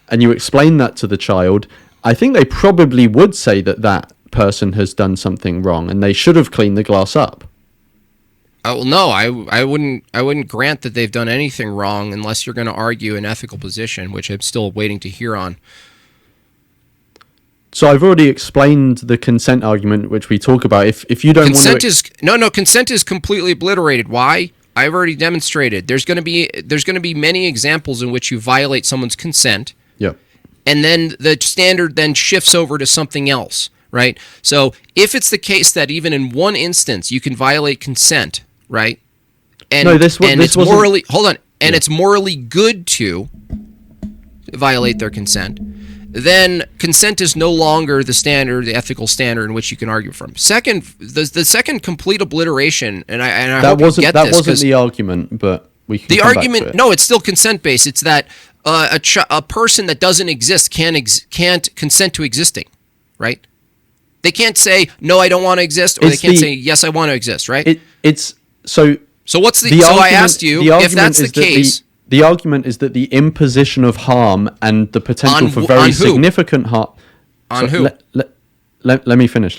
S2: and you explain that to the child, I think they probably would say that person has done something wrong and they should have cleaned the glass up.
S1: Oh, no, I wouldn't grant that they've done anything wrong unless you're going to argue an ethical position, which I'm still waiting to hear on.
S2: So I've already explained the consent argument, which we talk about. If you don't want to...
S1: Consent is completely obliterated. Why? I've already demonstrated. There's going to be many examples in which you violate someone's consent.
S2: Yeah.
S1: And then the standard then shifts over to something else, right? So if it's the case that even in one instance you can violate consent, right? And it's morally it's morally good to violate their consent, then consent is no longer the ethical standard in which you can argue from. Second, the second complete obliteration, and I hope you get this.
S2: That wasn't the argument, but we can
S1: the
S2: come
S1: argument.
S2: Back to it.
S1: No, it's still consent based. It's that a person that doesn't exist can't consent to existing, right? They can't say, no, I don't want to exist, or they can't say, yes, I want to exist, right?
S2: So
S1: what's the
S2: argument,
S1: I asked you, if that's the case...
S2: The argument is that the imposition of harm and the potential for very significant harm...
S1: On who?
S2: Let me finish.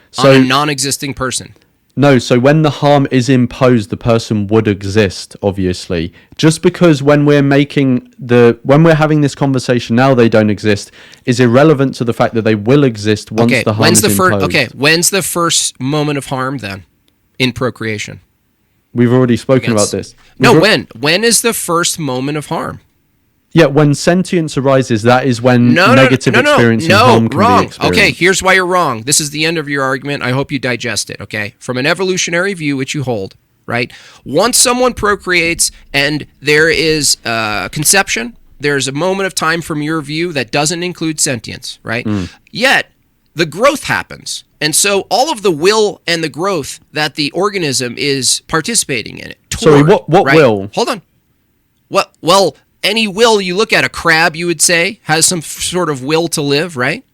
S1: So, on a non-existing person.
S2: No, so when the harm is imposed, the person would exist, obviously. Just because when we're having this conversation now, they don't exist, is irrelevant to the fact that they will exist once the harm is imposed.
S1: When's the first moment of harm then in procreation?
S2: We've already spoken about this.
S1: When is the first moment of harm?
S2: Yeah, when sentience arises, that is when negative experience and harm can be experienced.
S1: Okay, here's why you're wrong. This is the end of your argument. I hope you digest it, okay? From an evolutionary view, which you hold, right? Once someone procreates and there is conception, there's a moment of time from your view that doesn't include sentience, right? Yet, the growth happens. And so all of the will and the growth that the organism is participating in it.
S2: Sorry, what
S1: right?
S2: will?
S1: Hold on. Well, any will, you look at a crab, you would say, has some sort of will to live, right?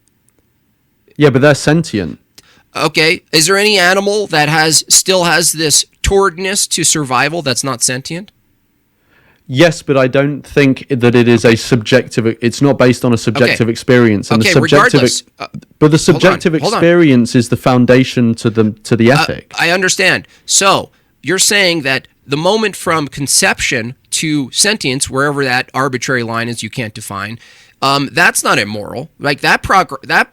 S2: Yeah, but they're sentient.
S1: Okay. Is there any animal that still has this towardness to survival that's not sentient?
S2: Yes, but I don't think that it is a subjective... It's not based on a subjective experience. And
S1: regardless.
S2: But the subjective experience is the foundation to the ethic.
S1: I understand. So, you're saying that the moment from conception to sentience, wherever that arbitrary line is you can't define, that's not immoral. Like that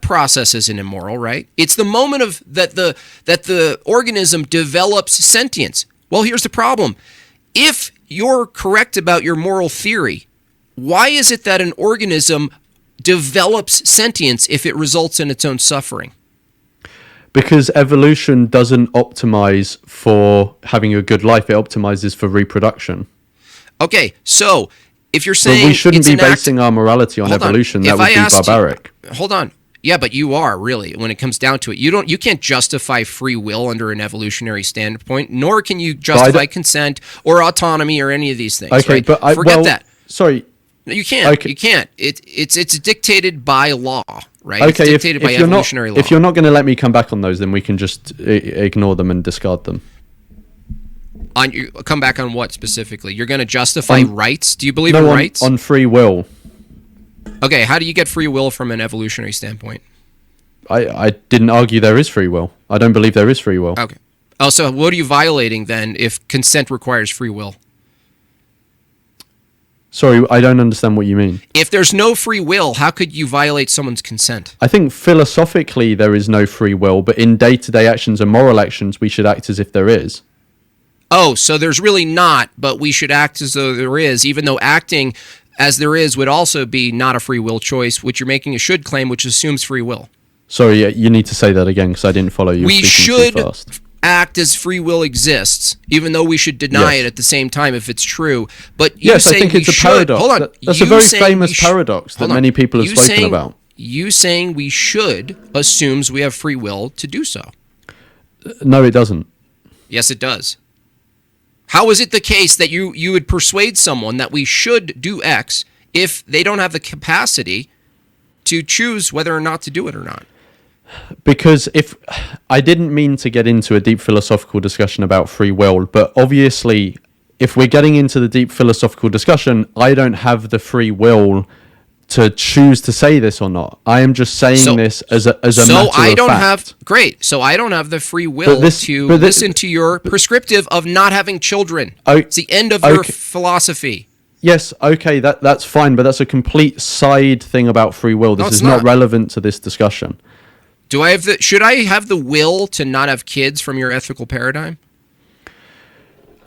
S1: process isn't immoral, right? It's the moment of that the organism develops sentience. Well, here's the problem. If you're correct about your moral theory, why is it that an organism develops sentience if it results in its own suffering?
S2: Because evolution doesn't optimize for having a good life, it optimizes for reproduction.
S1: Okay, so if you're saying...
S2: But we shouldn't be basing our morality on evolution. That would be barbaric.
S1: Hold on. Yeah, but you are, really, when it comes down to it. You can't justify free will under an evolutionary standpoint, nor can you justify consent or autonomy or any of these things.
S2: Okay,
S1: right?
S2: but
S1: forget that.
S2: Sorry.
S1: No, you can't. Okay. You can't. It's dictated by law, right?
S2: Okay,
S1: it's dictated by evolutionary law.
S2: If you're not going to let me come back on those, then we can just ignore them and discard them.
S1: Come back on what specifically? You're going to justify rights? Do you believe in rights?
S2: On free will.
S1: Okay, how do you get free will from an evolutionary standpoint?
S2: I didn't argue there is free will. I don't believe there is free will.
S1: Okay. Oh, so what are you violating then if consent requires free will?
S2: Sorry, I don't understand what you mean.
S1: If there's no free will, how could you violate someone's consent?
S2: I think philosophically there is no free will, but in day-to-day actions and moral actions, we should act as if there is.
S1: Oh, so there's really not, but we should act as though there is, even though acting as there is would also be not a free will choice, which you're making a should claim, which assumes free will.
S2: Sorry, you need to say that again because I didn't follow you.
S1: We should act as free will exists, even though we should deny it at the same time if it's true. But
S2: I think it's a paradox. Hold on. That's a very famous paradox that many people have spoken about.
S1: You saying we should assumes we have free will to do so.
S2: No, it doesn't.
S1: Yes, it does. How is it the case that you would persuade someone that we should do X if they don't have the capacity to choose whether or not to do it or not?
S2: Because if I didn't mean to get into a deep philosophical discussion about free will, but obviously if we're getting into the deep philosophical discussion, I don't have the free will to choose to say this or not. I am just saying this as a matter of fact.
S1: So I don't have the free will to listen to your prescriptive of not having children. It's the end of your philosophy.
S2: Yes, okay, that's fine, but that's a complete side thing about free will. This is not relevant to this discussion.
S1: Should I have the will to not have kids from your ethical paradigm?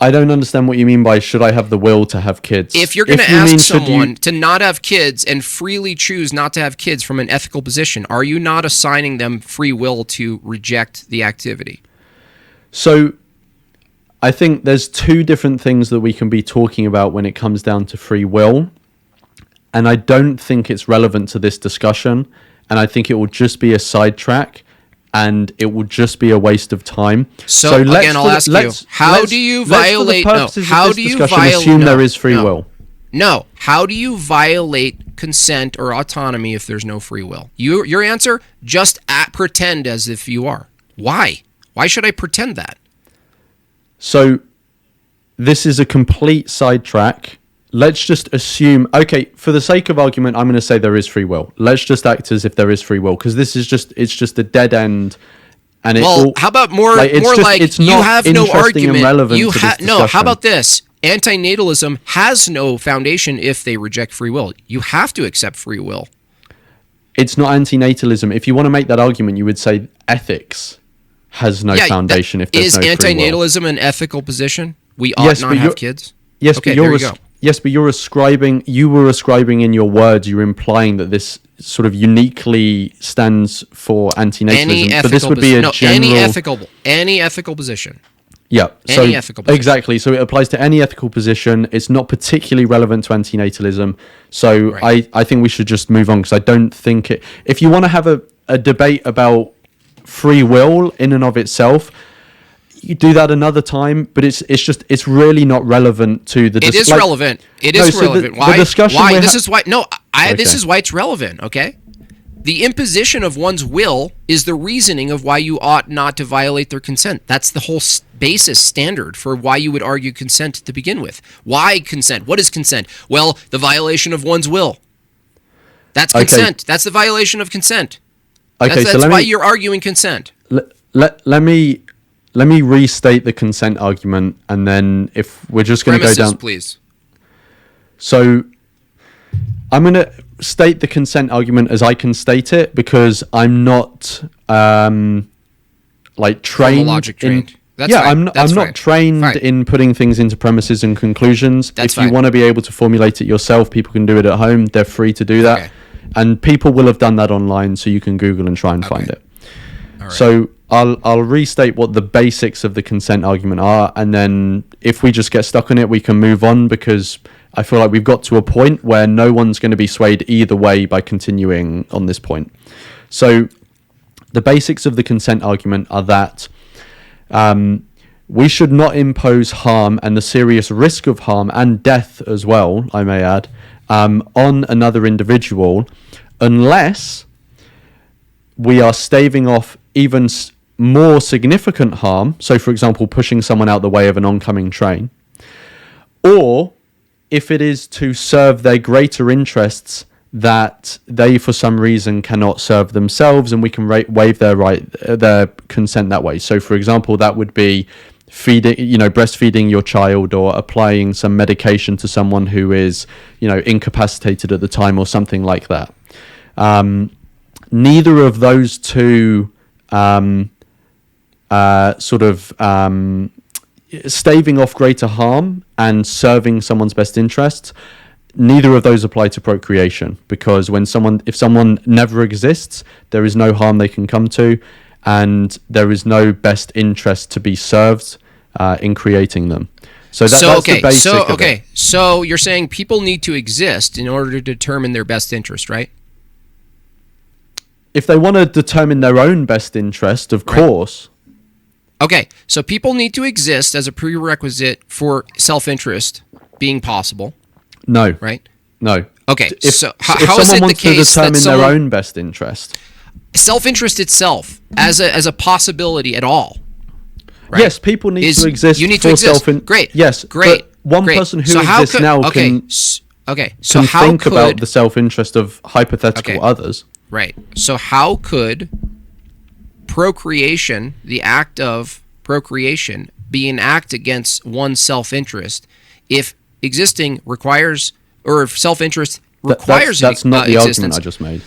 S2: I don't understand what you mean by should I have the will to have kids.
S1: If you're going to ask someone to not have kids and freely choose not to have kids from an ethical position, are you not assigning them free will to reject the activity?
S2: So I think there's two different things that we can be talking about when it comes down to free will. And I don't think it's relevant to this discussion. And I think it will just be a sidetrack. And it will just be a waste of time.
S1: So again, I'll ask you: how do you violate?
S2: How do you violate? Assume there is free will.
S1: No. How do you violate consent or autonomy if there's no free will? Your answer, just pretend as if you are. Why? Why should I pretend that?
S2: So this is a complete sidetrack. Let's just assume, okay, for the sake of argument, I'm going to say there is free will. Let's just act as if there is free will, because this is it's just a dead end. And
S1: how about more like
S2: it's
S1: you
S2: not
S1: have no argument.
S2: No,
S1: how about this? Antinatalism has no foundation if they reject free will. You have to accept free will.
S2: It's not antinatalism. If you want to make that argument, you would say ethics has no foundation if there's no free will. Is
S1: antinatalism an ethical position? We ought not have kids?
S2: Yes,
S1: okay,
S2: but you were ascribing in your words, you're implying that this sort of uniquely stands for antinatalism. But this would be
S1: any ethical position.
S2: Yeah. Exactly. So it applies to any ethical position. It's not particularly relevant to antinatalism. So right. I think we should just move on, because I don't think it. If you want to have a debate about free will in and of itself, you do that another time. But it's really not relevant to the.
S1: It is relevant. It is relevant. Why?
S2: The discussion
S1: why? This is why. No, this is why it's relevant. Okay. The imposition of one's will is the reasoning of why you ought not to violate their consent. That's the whole basis standard for why you would argue consent to begin with. Why consent? What is consent? Well, the violation of one's will. That's consent. That's the violation of consent.
S2: Okay,
S1: that's why you're arguing consent.
S2: Let me restate the consent argument, and then if we're just going to go down,
S1: please.
S2: So I'm going to state the consent argument as I can state it, because I'm not trained.
S1: Trained. That's right.
S2: I'm not trained in putting things into premises and conclusions. If you want to be able to formulate it yourself, people can do it at home. They're free to do that. Okay. And people will have done that online, so you can Google and try and find it. All right. So I'll restate what the basics of the consent argument are, and then if we just get stuck on it, we can move on, because I feel like we've got to a point where no one's going to be swayed either way by continuing on this point. So the basics of the consent argument are that we should not impose harm and the serious risk of harm and death as well, I may add, on another individual unless we are staving off even more significant harm. So, for example, pushing someone out the way of an oncoming train, or if it is to serve their greater interests that they, for some reason, cannot serve themselves, and we can waive their consent that way. So, for example, that would be breastfeeding your child, or applying some medication to someone who is, incapacitated at the time, or something like that. Neither of those two staving off greater harm and serving someone's best interests, neither of those apply to procreation, because if someone never exists, there is no harm they can come to, and there is no best interest to be served in creating them. So that's the basic of it.
S1: So you're saying people need to exist in order to determine their best interest, right?
S2: If they want to determine their own best interest, of course.
S1: Okay, so people need to exist as a prerequisite for self-interest being possible.
S2: No.
S1: Right?
S2: No.
S1: Okay,
S2: if
S1: how is it the case
S2: to determine their own best interest?
S1: Self-interest itself as a possibility at all. Right?
S2: Yes, people need to exist.
S1: You need to exist. Great.
S2: Yes,
S1: great.
S2: One person who exists now can think about the self-interest of hypothetical others.
S1: Right. So how could procreation, the act of procreation, be an act against one's self-interest if existing requires, or if self-interest requires
S2: that's not the
S1: existence?
S2: Argument I just made.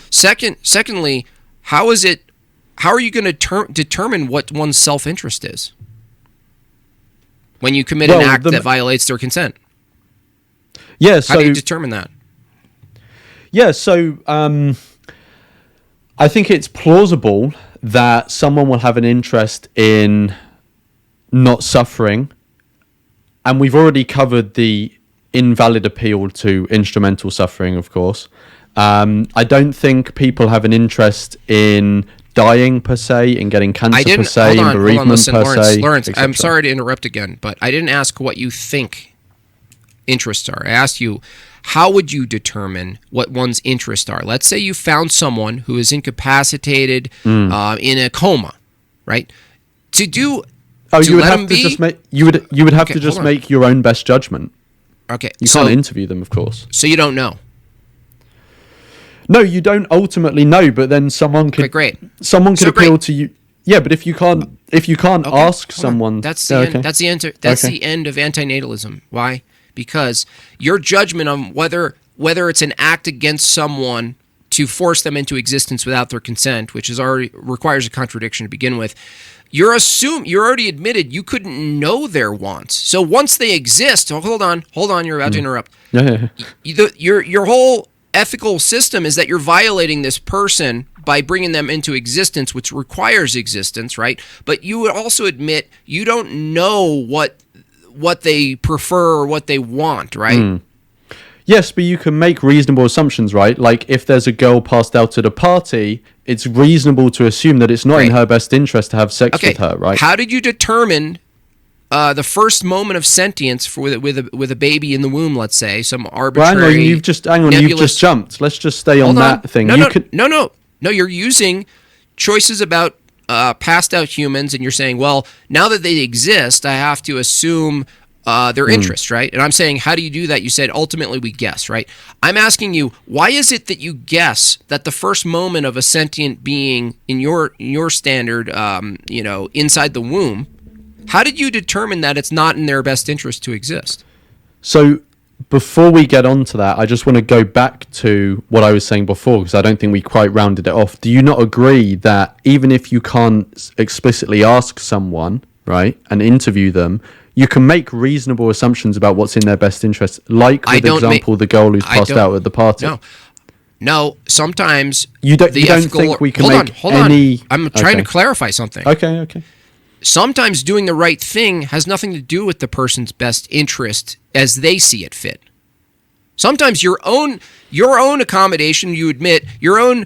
S1: Secondly, how are you going to determine what one's self-interest is when you commit an act that violates their consent?
S2: Yeah, so
S1: how do you determine that?
S2: Yeah, so I think it's plausible that someone will have an interest in not suffering, and we've already covered the invalid appeal to instrumental suffering, of course. I don't think people have an interest in dying per se, in getting cancer per se, in bereavement per se.
S1: Lawrence, I'm sorry to interrupt again, but I didn't ask what you think interests are. I asked you, how would you determine what one's interests are? Let's say you found someone who is incapacitated in a coma, right? You would have to just make
S2: make your own best judgment.
S1: Okay,
S2: you can't interview them, of course.
S1: So you don't know.
S2: No, you don't ultimately know, but then someone could appeal to you. Yeah, but if you can't ask someone,
S1: that's the end of antinatalism. Why? Because your judgment on whether it's an act against someone to force them into existence without their consent, which requires a contradiction to begin with, you're already admitted you couldn't know their wants. So once they exist, hold on, you're about to interrupt.
S2: Yeah.
S1: Your whole ethical system is that you're violating this person by bringing them into existence, which requires existence, right? But you would also admit you don't know what they prefer or what they want, right?
S2: Yes, but you can make reasonable assumptions, right? Like if there's a girl passed out at a party, it's reasonable to assume that it's not in her best interest to have sex with her, right?
S1: How did you determine the first moment of sentience with a baby in the womb? Let's say some arbitrary.
S2: Well, you've just jumped. Let's just stay on that thing.
S1: No. You're using choices about passed out humans, and you're saying, well, now that they exist, I have to assume their interest, right? And I'm saying, how do you do that? You said, ultimately, we guess, right? I'm asking you, why is it that you guess that the first moment of a sentient being in your standard, inside the womb, how did you determine that it's not in their best interest to exist?
S2: So before we get on to that, I just want to go back to what I was saying before, because I don't think we quite rounded it off. Do you not agree that even if you can't explicitly ask someone, right, and interview them, you can make reasonable assumptions about what's in their best interest, like with the girl who's passed out at the party?
S1: No. Sometimes
S2: you don't think we can make any...
S1: I'm trying to clarify something.
S2: Okay.
S1: Sometimes doing the right thing has nothing to do with the person's best interest as they see it fit. Sometimes your own accommodation, you admit, your own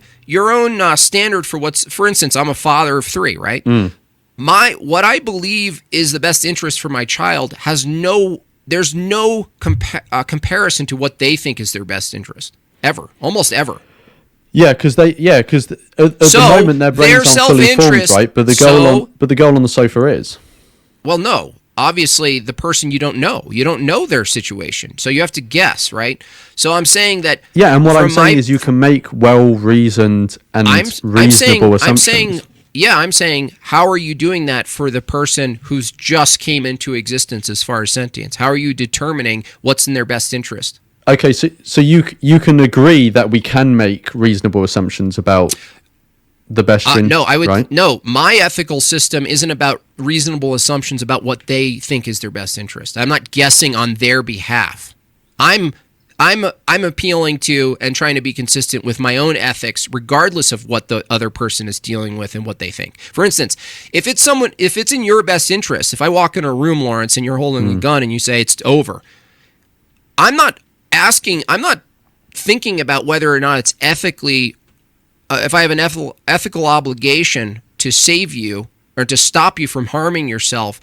S1: standard for instance, I'm a father of 3, right? What I believe is the best interest for my child there's no comparison to what they think is their best interest ever, almost ever.
S2: Yeah, because at the moment their brains aren't fully formed, right? But the girl on the sofa is.
S1: Well, no. Obviously, the person you don't know their situation, so you have to guess, right? So I'm saying that.
S2: Yeah, and what I'm saying is you can make well-reasoned and reasonable assumptions.
S1: I'm saying, how are you doing that for the person who's just came into existence as far as sentience? How are you determining what's in their best interest?
S2: Okay, so you can agree that we can make reasonable assumptions about the best interest, right?
S1: No, my ethical system isn't about reasonable assumptions about what they think is their best interest. I'm not guessing on their behalf. I'm appealing to and trying to be consistent with my own ethics, regardless of what the other person is dealing with and what they think. For instance, if it's in your best interest, if I walk in a room, Lawrence, and you're holding a gun and you say it's over, I'm not thinking about whether or not it's ethically, if I have an ethical obligation to save you or to stop you from harming yourself,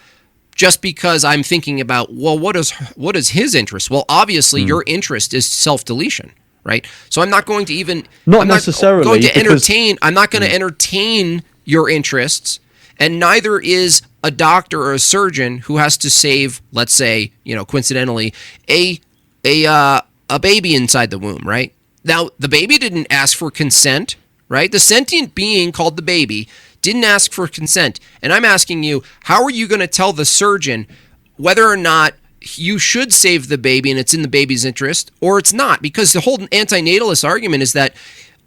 S1: just because I'm thinking about, well, what is his interest? Well, obviously your interest is self-deletion, right? So I'm not going to even...
S2: I'm not going
S1: to entertain your interests, and neither is a doctor or a surgeon who has to save, let's say, coincidentally, a baby inside the womb, right? Now, the baby didn't ask for consent, right? The sentient being called the baby didn't ask for consent. And I'm asking you, how are you going to tell the surgeon whether or not you should save the baby and it's in the baby's interest or it's not? Because the whole antinatalist argument is that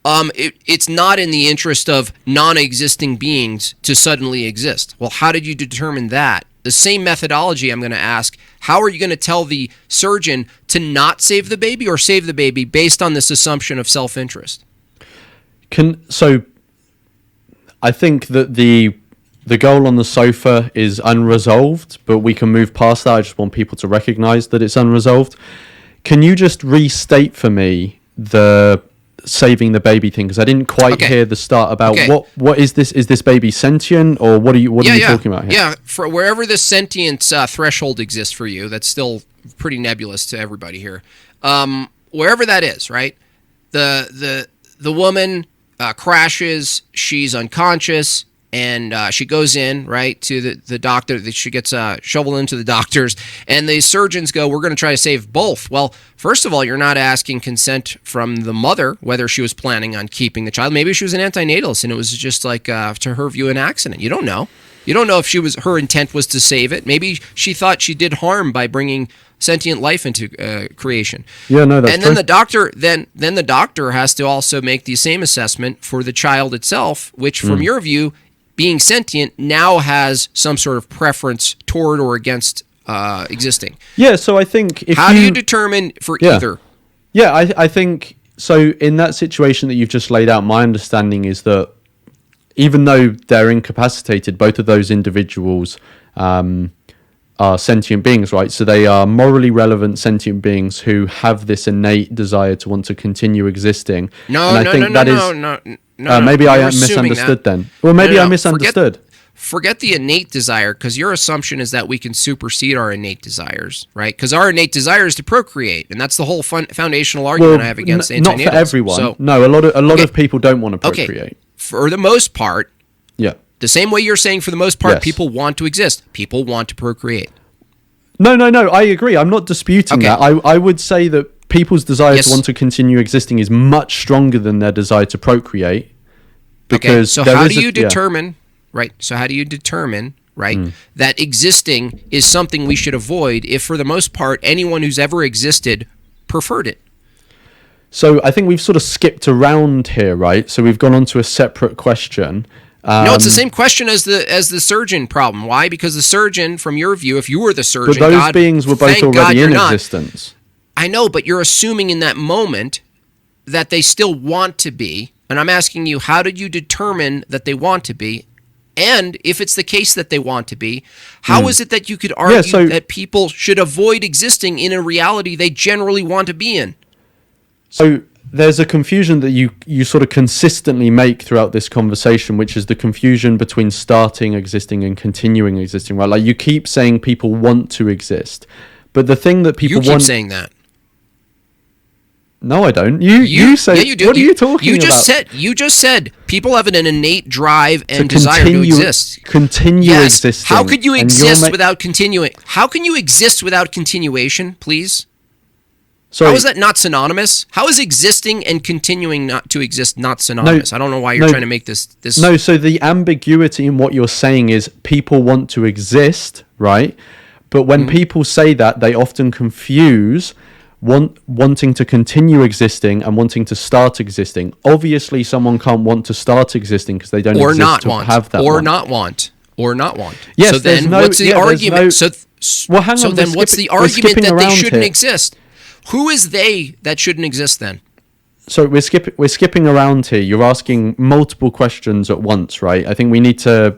S1: it's not in the interest of non-existing beings to suddenly exist. Well, how did you determine that? The same methodology I'm going to ask, how are you going to tell the surgeon to not save the baby or save the baby based on this assumption of self-interest?
S2: So I think that the goal on the sofa is unresolved, but we can move past that. I just want people to recognize that it's unresolved. Can you just restate for me the saving the baby thing? Because I didn't quite hear the start about what is this? Is this baby sentient, or what are you talking about here?
S1: Yeah, for wherever the sentience threshold exists for you, that's still pretty nebulous to everybody here. wherever that is, right? The woman crashes. She's unconscious, and she goes in, right, to the doctor. She gets shoveled into the doctors, and the surgeons go, we're going to try to save both. Well, first of all, you're not asking consent from the mother, whether she was planning on keeping the child. Maybe she was an antinatalist, and it was just like, to her view, an accident. You don't know. You don't know if her intent was to save it. Maybe she thought she did harm by bringing sentient life into creation.
S2: Yeah, no, that's
S1: and then true. then the doctor has to also make the same assessment for the child itself, which, from your view, being sentient, now has some sort of preference toward or against existing.
S2: Yeah, so I think
S1: how do you determine for either?
S2: Yeah, I think so. In that situation that you've just laid out, my understanding is that even though they're incapacitated, both of those individuals are sentient beings, right? So they are morally relevant sentient beings who have this innate desire to want to continue existing.
S1: No.
S2: Maybe I misunderstood then. Well, maybe I misunderstood.
S1: Forget the innate desire, because your assumption is that we can supersede our innate desires, right? Because our innate desire is to procreate, and that's the whole foundational argument I have against antinatalism.
S2: Not for everyone. So, no, a lot of people don't want to procreate.
S1: Okay. For the most part,
S2: yeah.
S1: The same way you're saying for the most part, people want to exist. People want to procreate.
S2: No, I agree. I'm not disputing that. I would say that people's desire to want to continue existing is much stronger than their desire to procreate. Because
S1: so how do you determine, right? So how do you determine, right, that existing is something we should avoid if, for the most part, anyone who's ever existed preferred it?
S2: So I think we've sort of skipped around here, right? So we've gone on to a separate question.
S1: No, it's the same question as the surgeon problem. Why? Because the surgeon, from your view, if you were the surgeon,
S2: but those beings were both already in existence.
S1: I know, but you're assuming in that moment that they still want to be. And I'm asking you, how did you determine that they want to be? And if it's the case that they want to be, how is it that you could argue that people should avoid existing in a reality they generally want to be in?
S2: So there's a confusion that you sort of consistently make throughout this conversation, which is the confusion between starting existing and continuing existing, right? Like, you keep saying people want to exist, but the thing that people
S1: keep saying that.
S2: No, I don't. You say. Yeah, you do. What are you talking about?
S1: You just said people have an innate drive and desire to exist.
S2: Continue existing.
S1: How could you exist without continuing? How can you exist without continuation, please? Sorry. How is that not synonymous? How is existing and continuing not to exist not synonymous? I don't know why you're trying to make this.
S2: No, so the ambiguity in what you're saying is people want to exist, right? But when people say that, they often confuse wanting to continue existing and wanting to start existing. Obviously, someone can't want to start existing because they don't exist to have that.
S1: Or not want.
S2: Yes,
S1: so then what's the argument?
S2: Well, hang on.
S1: So then what's the argument that they shouldn't exist? Who is they that shouldn't exist then?
S2: So we're skipping around here. You're asking multiple questions at once, right? I think we need to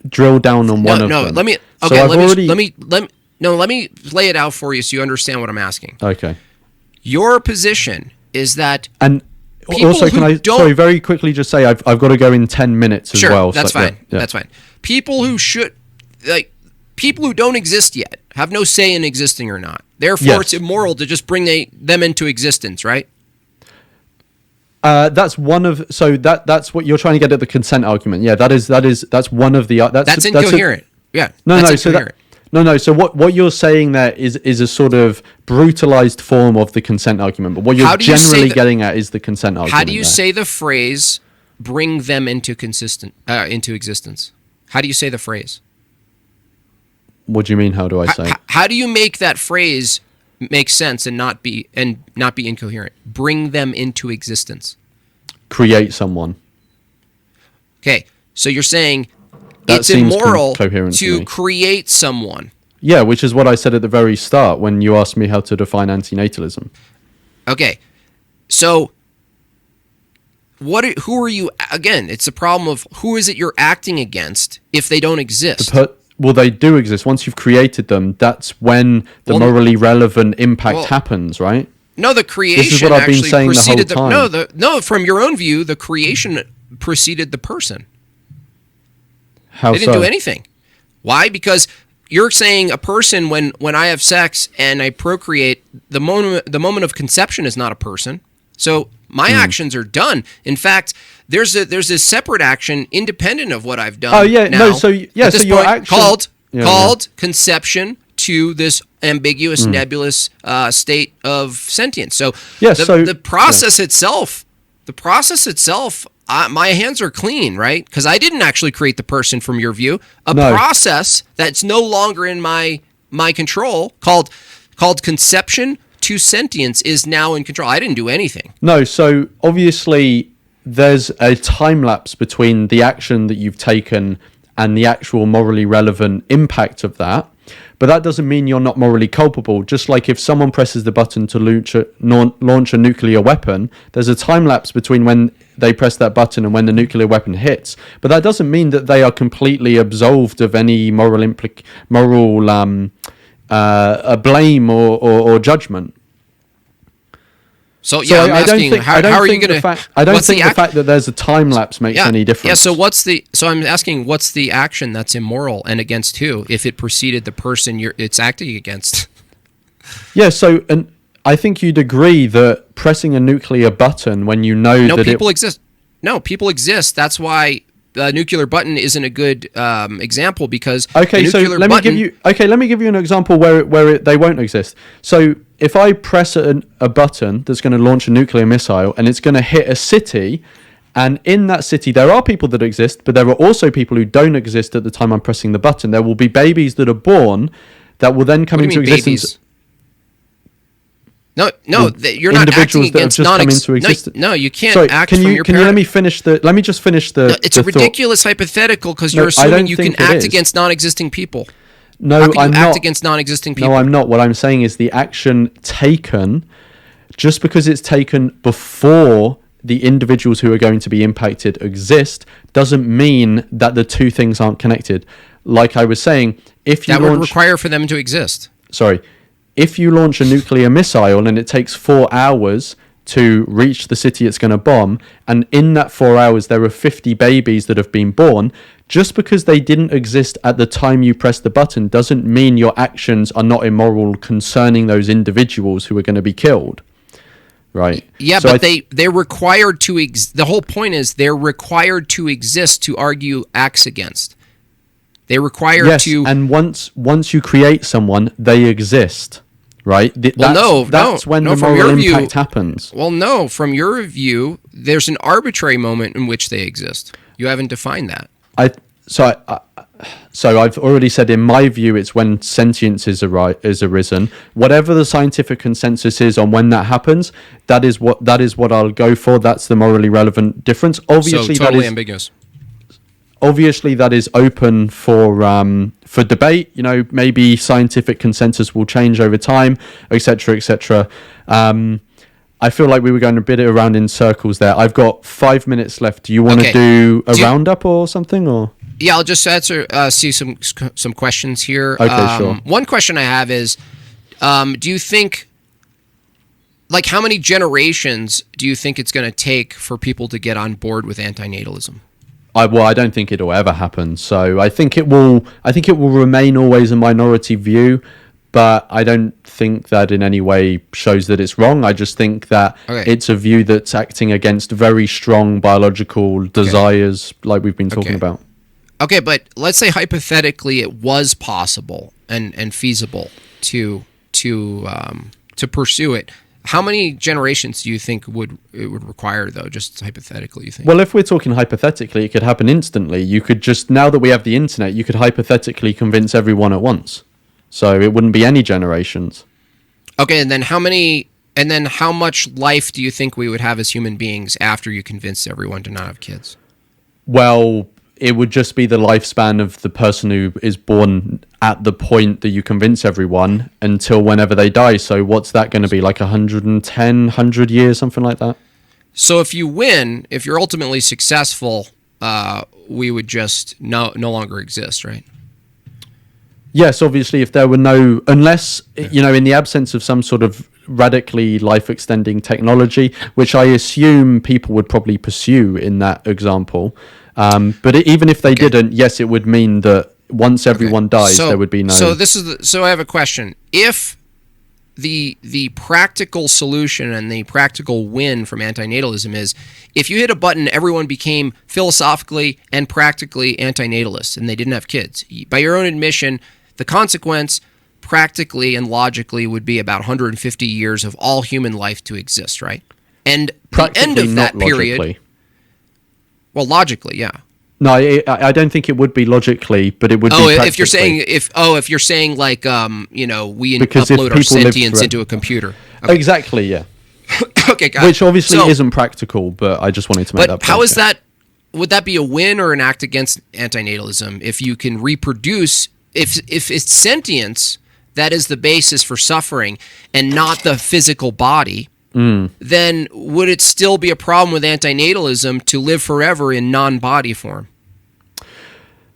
S2: drill down on one of them.
S1: Let me lay it out for you so you understand what I'm asking.
S2: Okay.
S1: Your position is that,
S2: and also can I very quickly just say I've got to go in 10 minutes as well.
S1: That's fine. That's fine. People who don't exist yet have no say in existing or not. Therefore, it's immoral to just bring them into existence, right?
S2: That's one of that's what you're trying to get at the consent argument. Yeah, that's one of the
S1: that's incoherent.
S2: So what you're saying there is a sort of brutalized form of the consent argument. But what you're generally getting at is the consent argument.
S1: How do you say the phrase "bring them into existence"? How do you say the phrase?
S2: What do you mean? How do I say?
S1: How do you make that phrase make sense and not be incoherent? Bring them into existence.
S2: Create someone.
S1: Okay, so you're saying it's immoral to create someone.
S2: Yeah, which is what I said at the very start when you asked me how to define antinatalism. Okay,
S1: so who are you? Again, it's a problem of who is it you're acting against if they don't exist.
S2: Well, they do exist. Once you've created them, that's when the morally relevant impact happens, right?
S1: No, the creation.
S2: This is what I've been saying the whole time.
S1: No, from your own view, the creation preceded the person.
S2: How
S1: they didn't do anything. Why? Because you're saying a person when I have sex and I procreate, the moment of conception is not a person. So my actions are done. In fact, there's this separate action independent of what I've done.
S2: Oh yeah,
S1: now,
S2: no. So yeah, so your action
S1: called conception to this ambiguous, nebulous state of sentience. So the process itself, my hands are clean, right? Because I didn't actually create the person from your view. Process that's no longer in my control, called conception to sentience, is now in control. I didn't do anything.
S2: No, so obviously there's a time lapse between the action that you've taken and the actual morally relevant impact of that. But that doesn't mean you're not morally culpable. Just like if someone presses the button to launch a nuclear weapon, there's a time lapse between when they press that button and when the nuclear weapon hits. But that doesn't mean that they are completely absolved of any moral blame or judgment.
S1: So I'm asking, how are you going to?
S2: I don't think the fact that there's a time lapse makes any difference.
S1: Yeah. So I'm asking, what's the action that's immoral and against who? If it preceded the person it's acting against.
S2: Yeah. So, and I think you'd agree that pressing a nuclear button when you know that
S1: people exist. No, people exist. That's why the nuclear button isn't a good example, because
S2: let me give you an example where they won't exist. So if I press a button that's going to launch a nuclear missile and it's going to hit a city, and in that city there are people that exist, but there are also people who don't exist at the time I'm pressing the button. There will be babies that are born that will then come into existence.
S1: Babies? No, you're not acting against non-existent. No, you can't act from your parent.
S2: Can you let me finish the? Let me just finish the.
S1: It's a ridiculous hypothetical, because you're assuming you can act against non-existing people.
S2: No, I'm not.
S1: Act against non-existing people?
S2: No, I'm not. What I'm saying is the action taken, just because it's taken before the individuals who are going to be impacted exist, doesn't mean that the two things aren't connected. Like I was saying, if you
S1: would require for them to exist.
S2: Sorry. If you launch a nuclear missile and it takes 4 hours to reach the city it's going to bomb, and in that 4 hours there are 50 babies that have been born, just because they didn't exist at the time you press the button doesn't mean your actions are not immoral concerning those individuals who are going to be killed. Right.
S1: Yeah, so but they're required to the whole point is they're required to exist to argue acts against. They're required to.
S2: And once you create someone, they exist, right? That's when the moral impact happens.
S1: Well, no, from your view, there's an arbitrary moment in which they exist. You haven't defined that.
S2: So I've already said, in my view, it's when sentience is arisen. Whatever the scientific consensus is on when that happens, that is what I'll go for. That's the morally relevant difference. Obviously,
S1: so totally ambiguous.
S2: Obviously, that is open for debate. You know, maybe scientific consensus will change over time, etc., etc. I feel like we were going a bit around in circles there. I've got 5 minutes left. Do you want to do a roundup or something, or?
S1: Yeah, I'll just answer. See some questions here.
S2: Okay, sure.
S1: One question I have is, do you think, like, how many generations do you think it's going to take for people to get on board with antinatalism?
S2: I don't think it'll ever happen. So I think it will remain always a minority view, but I don't think that in any way shows that it's wrong. I just think that it's a view that's acting against very strong biological desires, like we've been talking about.
S1: Okay, but let's say hypothetically it was possible and feasible to pursue it. How many generations do you think it would require, though, just hypothetically, you think?
S2: Well, if we're talking hypothetically, it could happen instantly. You could just, now that we have the internet, you could hypothetically convince everyone at once. So it wouldn't be any generations.
S1: Okay, and then how much life do you think we would have as human beings after you convinced everyone to not have kids?
S2: Well, it would just be the lifespan of the person who is born at the point that you convince everyone until whenever they die. So what's that going to be, like 100 years, something like that?
S1: So if you win, if you're ultimately successful, we would just no longer exist, right?
S2: Yes, obviously, if there were no, unless, you know, in the absence of some sort of radically life-extending technology, which I assume people would probably pursue in that example. But even if they didn't, yes, it would mean that once everyone dies, there would be no...
S1: So I have a question. If the practical solution and the practical win from antinatalism is if you hit a button, everyone became philosophically and practically antinatalist and they didn't have kids. By your own admission, the consequence practically and logically would be about 150 years of all human life to exist, right? And the end of that period...
S2: Logically.
S1: Well, logically, yeah.
S2: No, I don't think it would be logically, but it would be practically.
S1: If you're saying like we upload our sentience into a computer. Okay.
S2: Exactly, yeah.
S1: Okay, got
S2: Which obviously isn't practical, but I just wanted to make that point.
S1: But how is that? Would that be a win or an act against antinatalism if you can reproduce? If it's sentience that is the basis for suffering and not the physical body, then would it still be a problem with antinatalism to live forever in non-body form?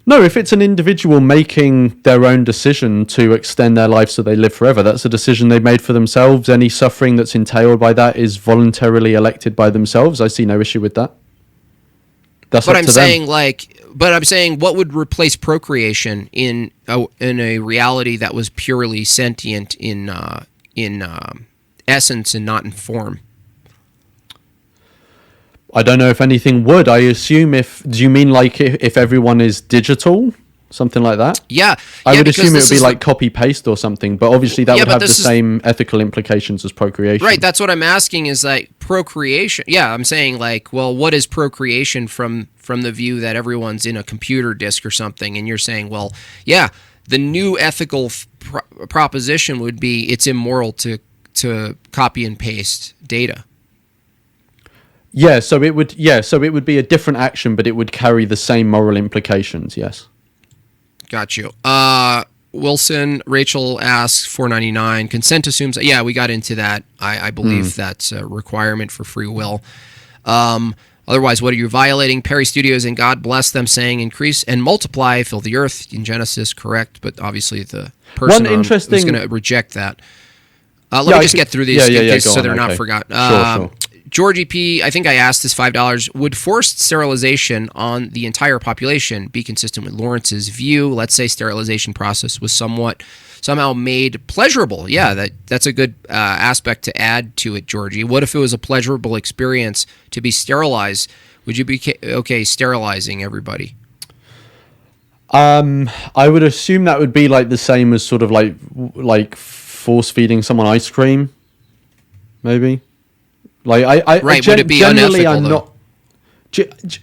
S2: No, if it's an individual making their own decision to extend their life so they live forever, that's a decision they've made for themselves. Any suffering that's entailed by that is voluntarily elected by themselves. I see no issue with that. That's up to them.
S1: But I'm saying, what would replace procreation in a reality that was purely sentient in essence and not in form?
S2: I don't know if anything would. I assume do you mean like if everyone is digital? Something like that?
S1: Yeah.
S2: I would assume it would be like copy-paste or something, but obviously that would have the same ethical implications as procreation.
S1: Right, that's what I'm asking is like procreation. Yeah, I'm saying like, well, what is procreation from the view that everyone's in a computer disk or something? And you're saying, well, yeah, the new ethical proposition would be it's immoral to copy and paste data.
S2: So it would be a different action, but it would carry the same moral implications. Yes.
S1: Got you. Wilson, Rachel asks $4.99. Consent assumes. Yeah, we got into that. I believe that's a requirement for free will. Otherwise, what are you violating? Perry Studios and God bless them, saying increase and multiply, fill the earth in Genesis. Correct, but obviously the person is going to reject that. Let me just get through these so they're not forgotten.
S2: Sure.
S1: Georgie P., I think I asked this $5. Would forced sterilization on the entire population be consistent with Lawrence's view? Let's say sterilization process was somehow made pleasurable. Yeah, that's a good aspect to add to it, Georgie. What if it was a pleasurable experience to be sterilized? Would you be okay sterilizing everybody?
S2: I would assume that would be like the same as sort of like force feeding someone ice cream, maybe. Like
S1: would it be
S2: generally
S1: unethical,
S2: I'm not.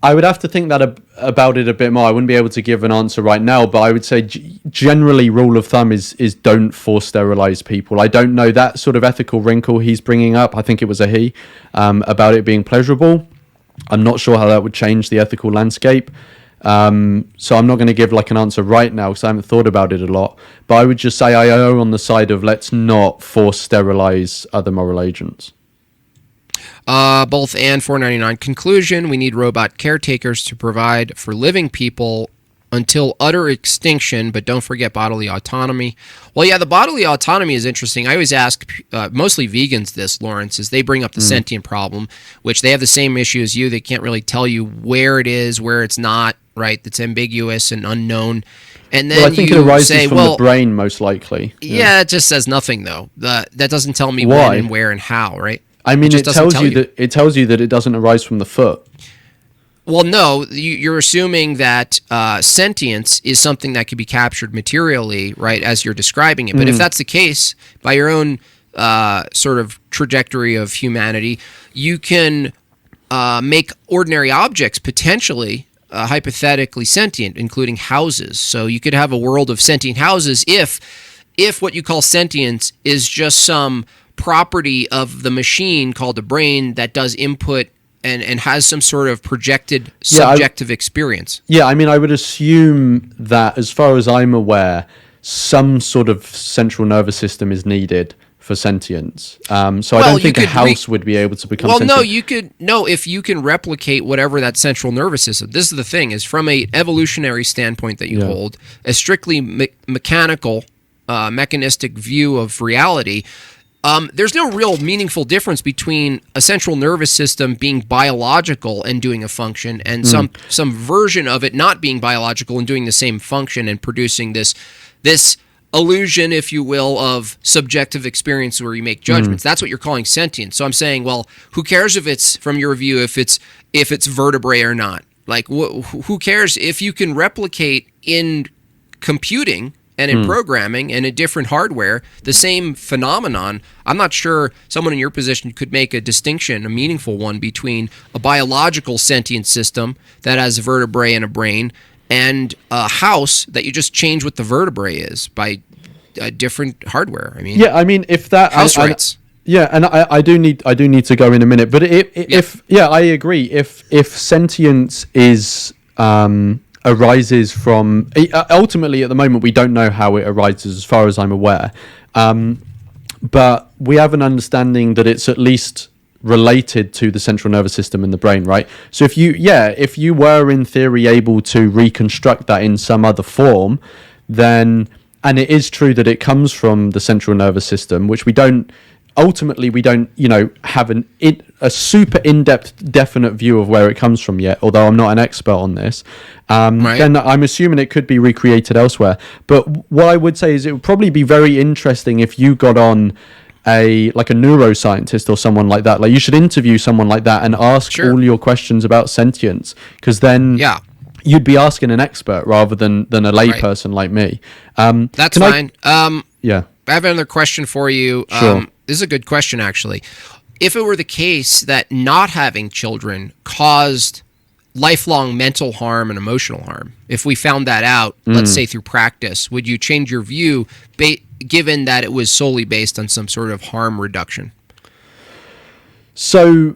S2: I would have to think that about it a bit more. I wouldn't be able to give an answer right now, but I would say generally rule of thumb is don't force sterilize people. I don't know that sort of ethical wrinkle he's bringing up. I think it was a he about it being pleasurable. I'm not sure how that would change the ethical landscape. So I'm not going to give like an answer right now because I haven't thought about it a lot. But I would just say I err on the side of let's not force sterilize other moral agents.
S1: Both and $4.99. Conclusion, we need robot caretakers to provide for living people until utter extinction, but don't forget bodily autonomy. Well, yeah, the bodily autonomy is interesting. I always ask mostly vegans this, Lawrence, is they bring up the sentient problem, which they have the same issue as you. They can't really tell you where it is, where it's not, right? It's ambiguous and unknown. And then
S2: I think it arises from the brain, most likely.
S1: Yeah, it just says nothing, though. That doesn't tell me
S2: why?
S1: When and where and how, right?
S2: I mean, it tells you that it doesn't arise from the foot.
S1: Well, no, you're assuming that sentience is something that could be captured materially, right, as you're describing it. But if that's the case, by your own sort of trajectory of humanity, you can make ordinary objects potentially hypothetically sentient, including houses. So you could have a world of sentient houses if what you call sentience is just some property of the machine called the brain that does input and has some sort of projected subjective experience. Yeah,
S2: I mean, I would assume that, as far as I'm aware, some sort of central nervous system is needed for sentience. So I don't think a house would be able to become sentient.
S1: If you can replicate whatever that central nervous system. This is the thing, is from a evolutionary standpoint that you hold, a strictly mechanical, mechanistic view of reality, there's no real meaningful difference between a central nervous system being biological and doing a function, and some version of it not being biological and doing the same function and producing this illusion, if you will, of subjective experience where you make judgments. That's what you're calling sentient. So I'm saying, well, who cares if it's, from your view, if it's vertebrae or not? Like, who cares if you can replicate in computing and in programming and in different hardware the same phenomenon? I'm not sure someone in your position could make a distinction, a meaningful one, between a biological sentient system that has a vertebrae and a brain and a house that you just change what the vertebrae is by different hardware. I mean,
S2: yeah, I mean, if that
S1: house rights.
S2: Yeah, and I do need to go in a minute, but if I agree. If sentience is arises from, ultimately at the moment we don't know how it arises, as far as I'm aware, but we have an understanding that it's at least related to the central nervous system in the brain, right? So if you were in theory able to reconstruct that in some other form, then, and it is true that it comes from the central nervous system, which we don't have a super in-depth definite view of where it comes from yet, although I'm not an expert on this,
S1: right.
S2: Then I'm assuming it could be recreated elsewhere. But what I would say is it would probably be very interesting if you got on a neuroscientist or someone like that. Like, you should interview someone like that and ask all your questions about sentience, because then you'd be asking an expert rather than a layperson like me.
S1: That's fine.
S2: Yeah.
S1: I have another question for you.
S2: Sure.
S1: This is a good question, actually. If it were the case that not having children caused lifelong mental harm and emotional harm, if we found that out, let's say through practice, would you change your view given that it was solely based on some sort of harm reduction?
S2: So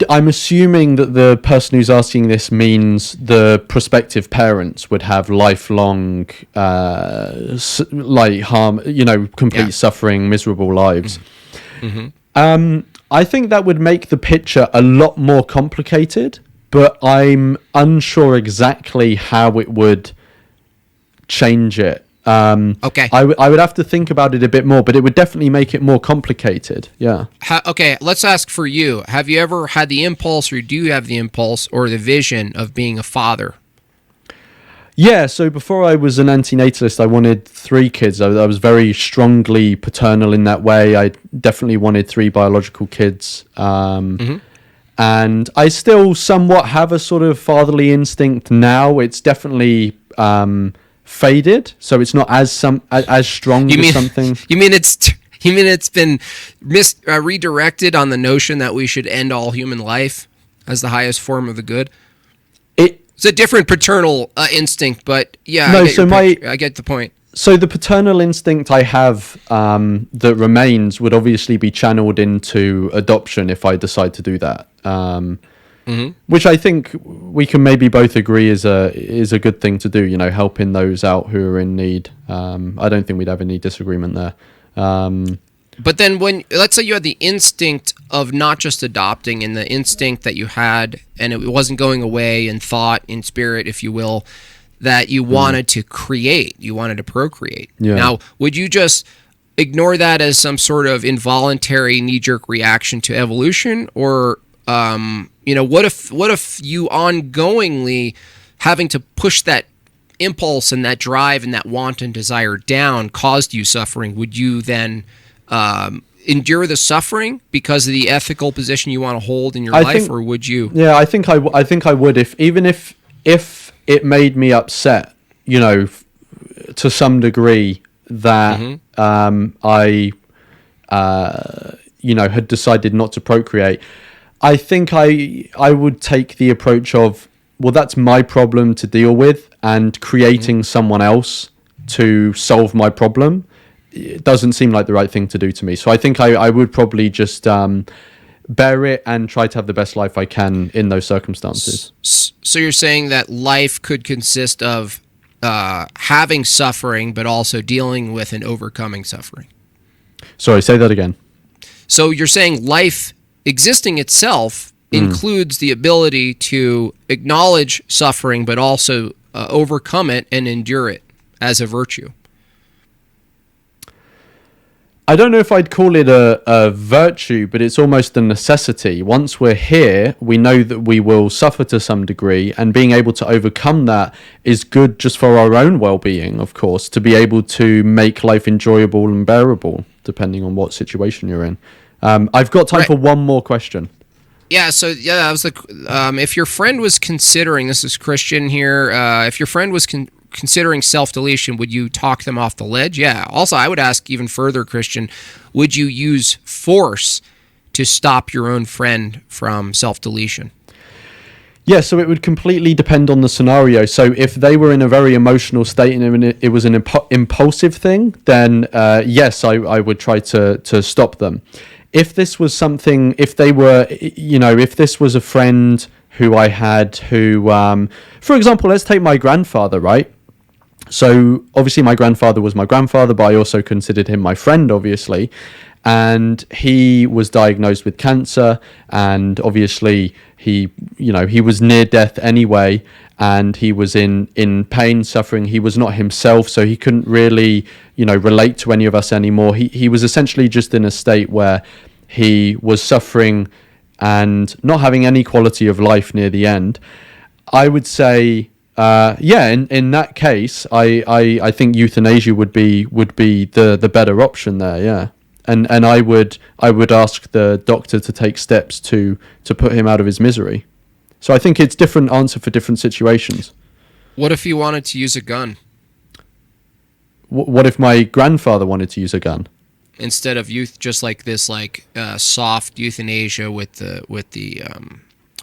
S2: I'm assuming that the person who's asking this means the prospective parents would have lifelong harm, complete suffering, miserable lives. Mm-hmm. I think that would make the picture a lot more complicated, but I'm unsure exactly how it would change it.
S1: Okay.
S2: I would have to think about it a bit more, but it would definitely make it more complicated. Yeah.
S1: Okay, let's ask for you. Have you ever had the impulse, or do you have the impulse or the vision of being a father?
S2: Yeah, so before I was an antinatalist, I wanted 3 kids. I was very strongly paternal in that way. I definitely wanted 3 biological kids. And I still somewhat have a sort of fatherly instinct now. It's definitely faded, so it's not as strong as something.
S1: You mean it's been redirected on the notion that we should end all human life as the highest form of the good? It's a different paternal instinct, but yeah,
S2: no,
S1: I get the point.
S2: So the paternal instinct I have that remains would obviously be channeled into adoption if I decide to do that. Which I think we can maybe both agree is a good thing to do, helping those out who are in need. I don't think we'd have any disagreement there.
S1: But then let's say you had the instinct of not just adopting, and the instinct that you had, and it wasn't going away in thought, in spirit, if you will, that you wanted to create, you wanted to procreate. Yeah. Now, would you just ignore that as some sort of involuntary knee-jerk reaction to evolution, or what if you ongoingly having to push that impulse and that drive and that want and desire down caused you suffering? Would you then endure the suffering because of the ethical position you want to hold in your life, or would you?
S2: Yeah, I think I would, if it made me upset, to some degree, that I had decided not to procreate. I think I would take the approach of, well, that's my problem to deal with, and creating someone else to solve my problem, it doesn't seem like the right thing to do to me. So I think I would probably just bear it and try to have the best life I can in those circumstances.
S1: So you're saying that life could consist of having suffering, but also dealing with and overcoming suffering.
S2: Sorry, say that again.
S1: So you're saying life existing itself includes the ability to acknowledge suffering, but also overcome it and endure it as a virtue.
S2: I don't know if I'd call it a virtue, but it's almost a necessity. Once we're here, we know that we will suffer to some degree, and being able to overcome that is good just for our own well-being, of course, to be able to make life enjoyable and bearable, depending on what situation you're in. I've got time for one more question.
S1: Yeah, so I was like, if your friend was considering, this is Christian here, if your friend was considering self-deletion, would you talk them off the ledge? Yeah. Also, I would ask even further, Christian, would you use force to stop your own friend from self-deletion?
S2: Yeah, so it would completely depend on the scenario. So if they were in a very emotional state and it was an impulsive thing, then yes, I would try to stop them. If this was something, if they were, if this was a friend who I had who, for example, let's take my grandfather, right? So obviously my grandfather was my grandfather, but I also considered him my friend, obviously. And he was diagnosed with cancer, and obviously he was near death anyway, and he was in pain, suffering. He was not himself, so he couldn't really, relate to any of us anymore. He was essentially just in a state where he was suffering and not having any quality of life near the end. I would say, in that case, I think euthanasia would be the better option there, yeah. And I would ask the doctor to take steps to put him out of his misery. So I think it's different answer for different situations.
S1: What if he wanted to use a gun?
S2: What if my grandfather wanted to use a gun?
S1: Instead of just like this, soft euthanasia with the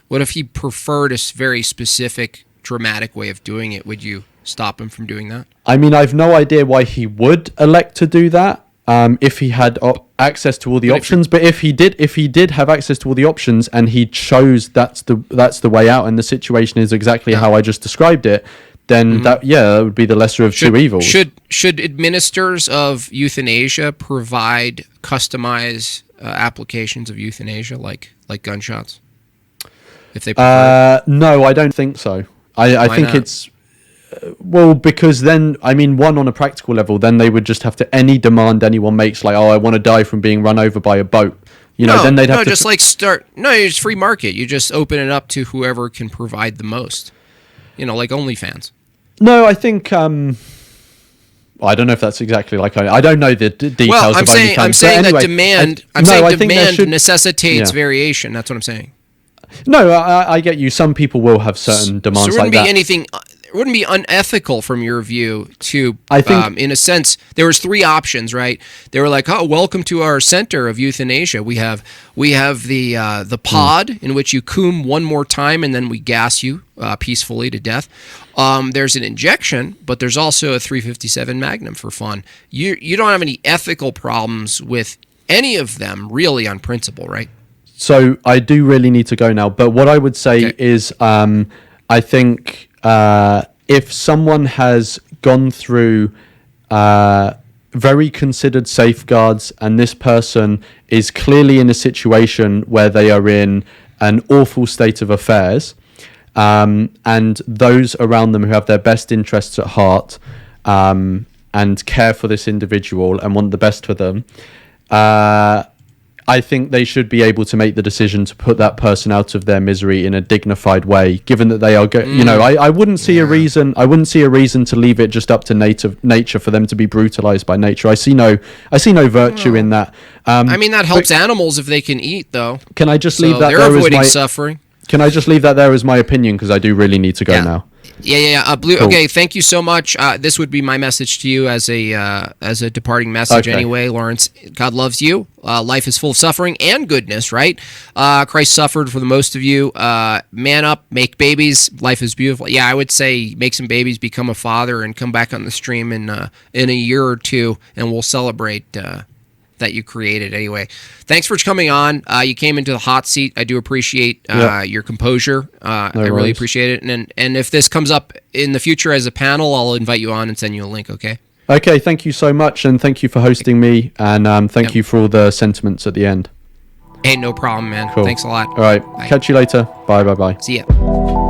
S1: what if he preferred a very specific, dramatic way of doing it? Would you stop him from doing that?
S2: I mean, I've no idea why he would elect to do that. If he had access to all the options, but if he did have access to all the options and he chose that's the way out, and the situation is exactly how I just described it, then that would be the lesser of two evils.
S1: Should administrators of euthanasia provide customized applications of euthanasia like gunshots? If they prefer
S2: no, I don't think so. I think not? It's because then, I mean, one, on a practical level, then they would just have to, any demand anyone makes, like, I want to die from being run over by a boat, then they'd have to
S1: it's free market. You just open it up to whoever can provide the most, like OnlyFans.
S2: No, I think I don't know if that's exactly like, I don't know the details. Well,
S1: I'm saying that demand necessitates variation. That's what I'm saying.
S2: No, I get you. Some people will have certain demands like that.
S1: It wouldn't be unethical from your view to, I think, in a sense, there was three options, right? They were like, welcome to our center of euthanasia. We have the pod in which you coom one more time and then we gas you peacefully to death. There's an injection, but there's also a 357 Magnum for fun. You don't have any ethical problems with any of them, really, on principle, right?
S2: So I do really need to go now. But what I would say is, I think if someone has gone through very considered safeguards, and this person is clearly in a situation where they are in an awful state of affairs, and those around them who have their best interests at heart, and care for this individual and want the best for them, I think they should be able to make the decision to put that person out of their misery in a dignified way, given that they are I wouldn't see a reason to leave it just up to nature for them to be brutalized by nature. I see no virtue in that.
S1: I mean, that helps animals if they can eat, though.
S2: Can I just leave that
S1: there? They're avoiding suffering.
S2: Can I just leave that there as my opinion, because I do really need to go now.
S1: Yeah. Blue. Cool. Okay, thank you so much. This would be my message to you as a departing message. Anyway, Lawrence, God loves you. Life is full of suffering and goodness, right? Christ suffered for the most of you. Man up, make babies. Life is beautiful. Yeah, I would say make some babies, become a father, and come back on the stream in a year or two, and we'll celebrate that you created. Anyway, thanks for coming on. You came into the hot seat. I do appreciate your composure. I really appreciate it. And if this comes up in the future as a panel, I'll invite you on and send you a link. Okay, thank you so much, and thank you for hosting me, and thank you for all the sentiments at the end. Hey, no problem, man. Cool. Thanks a lot. All right, bye. Catch you later. Bye. See ya.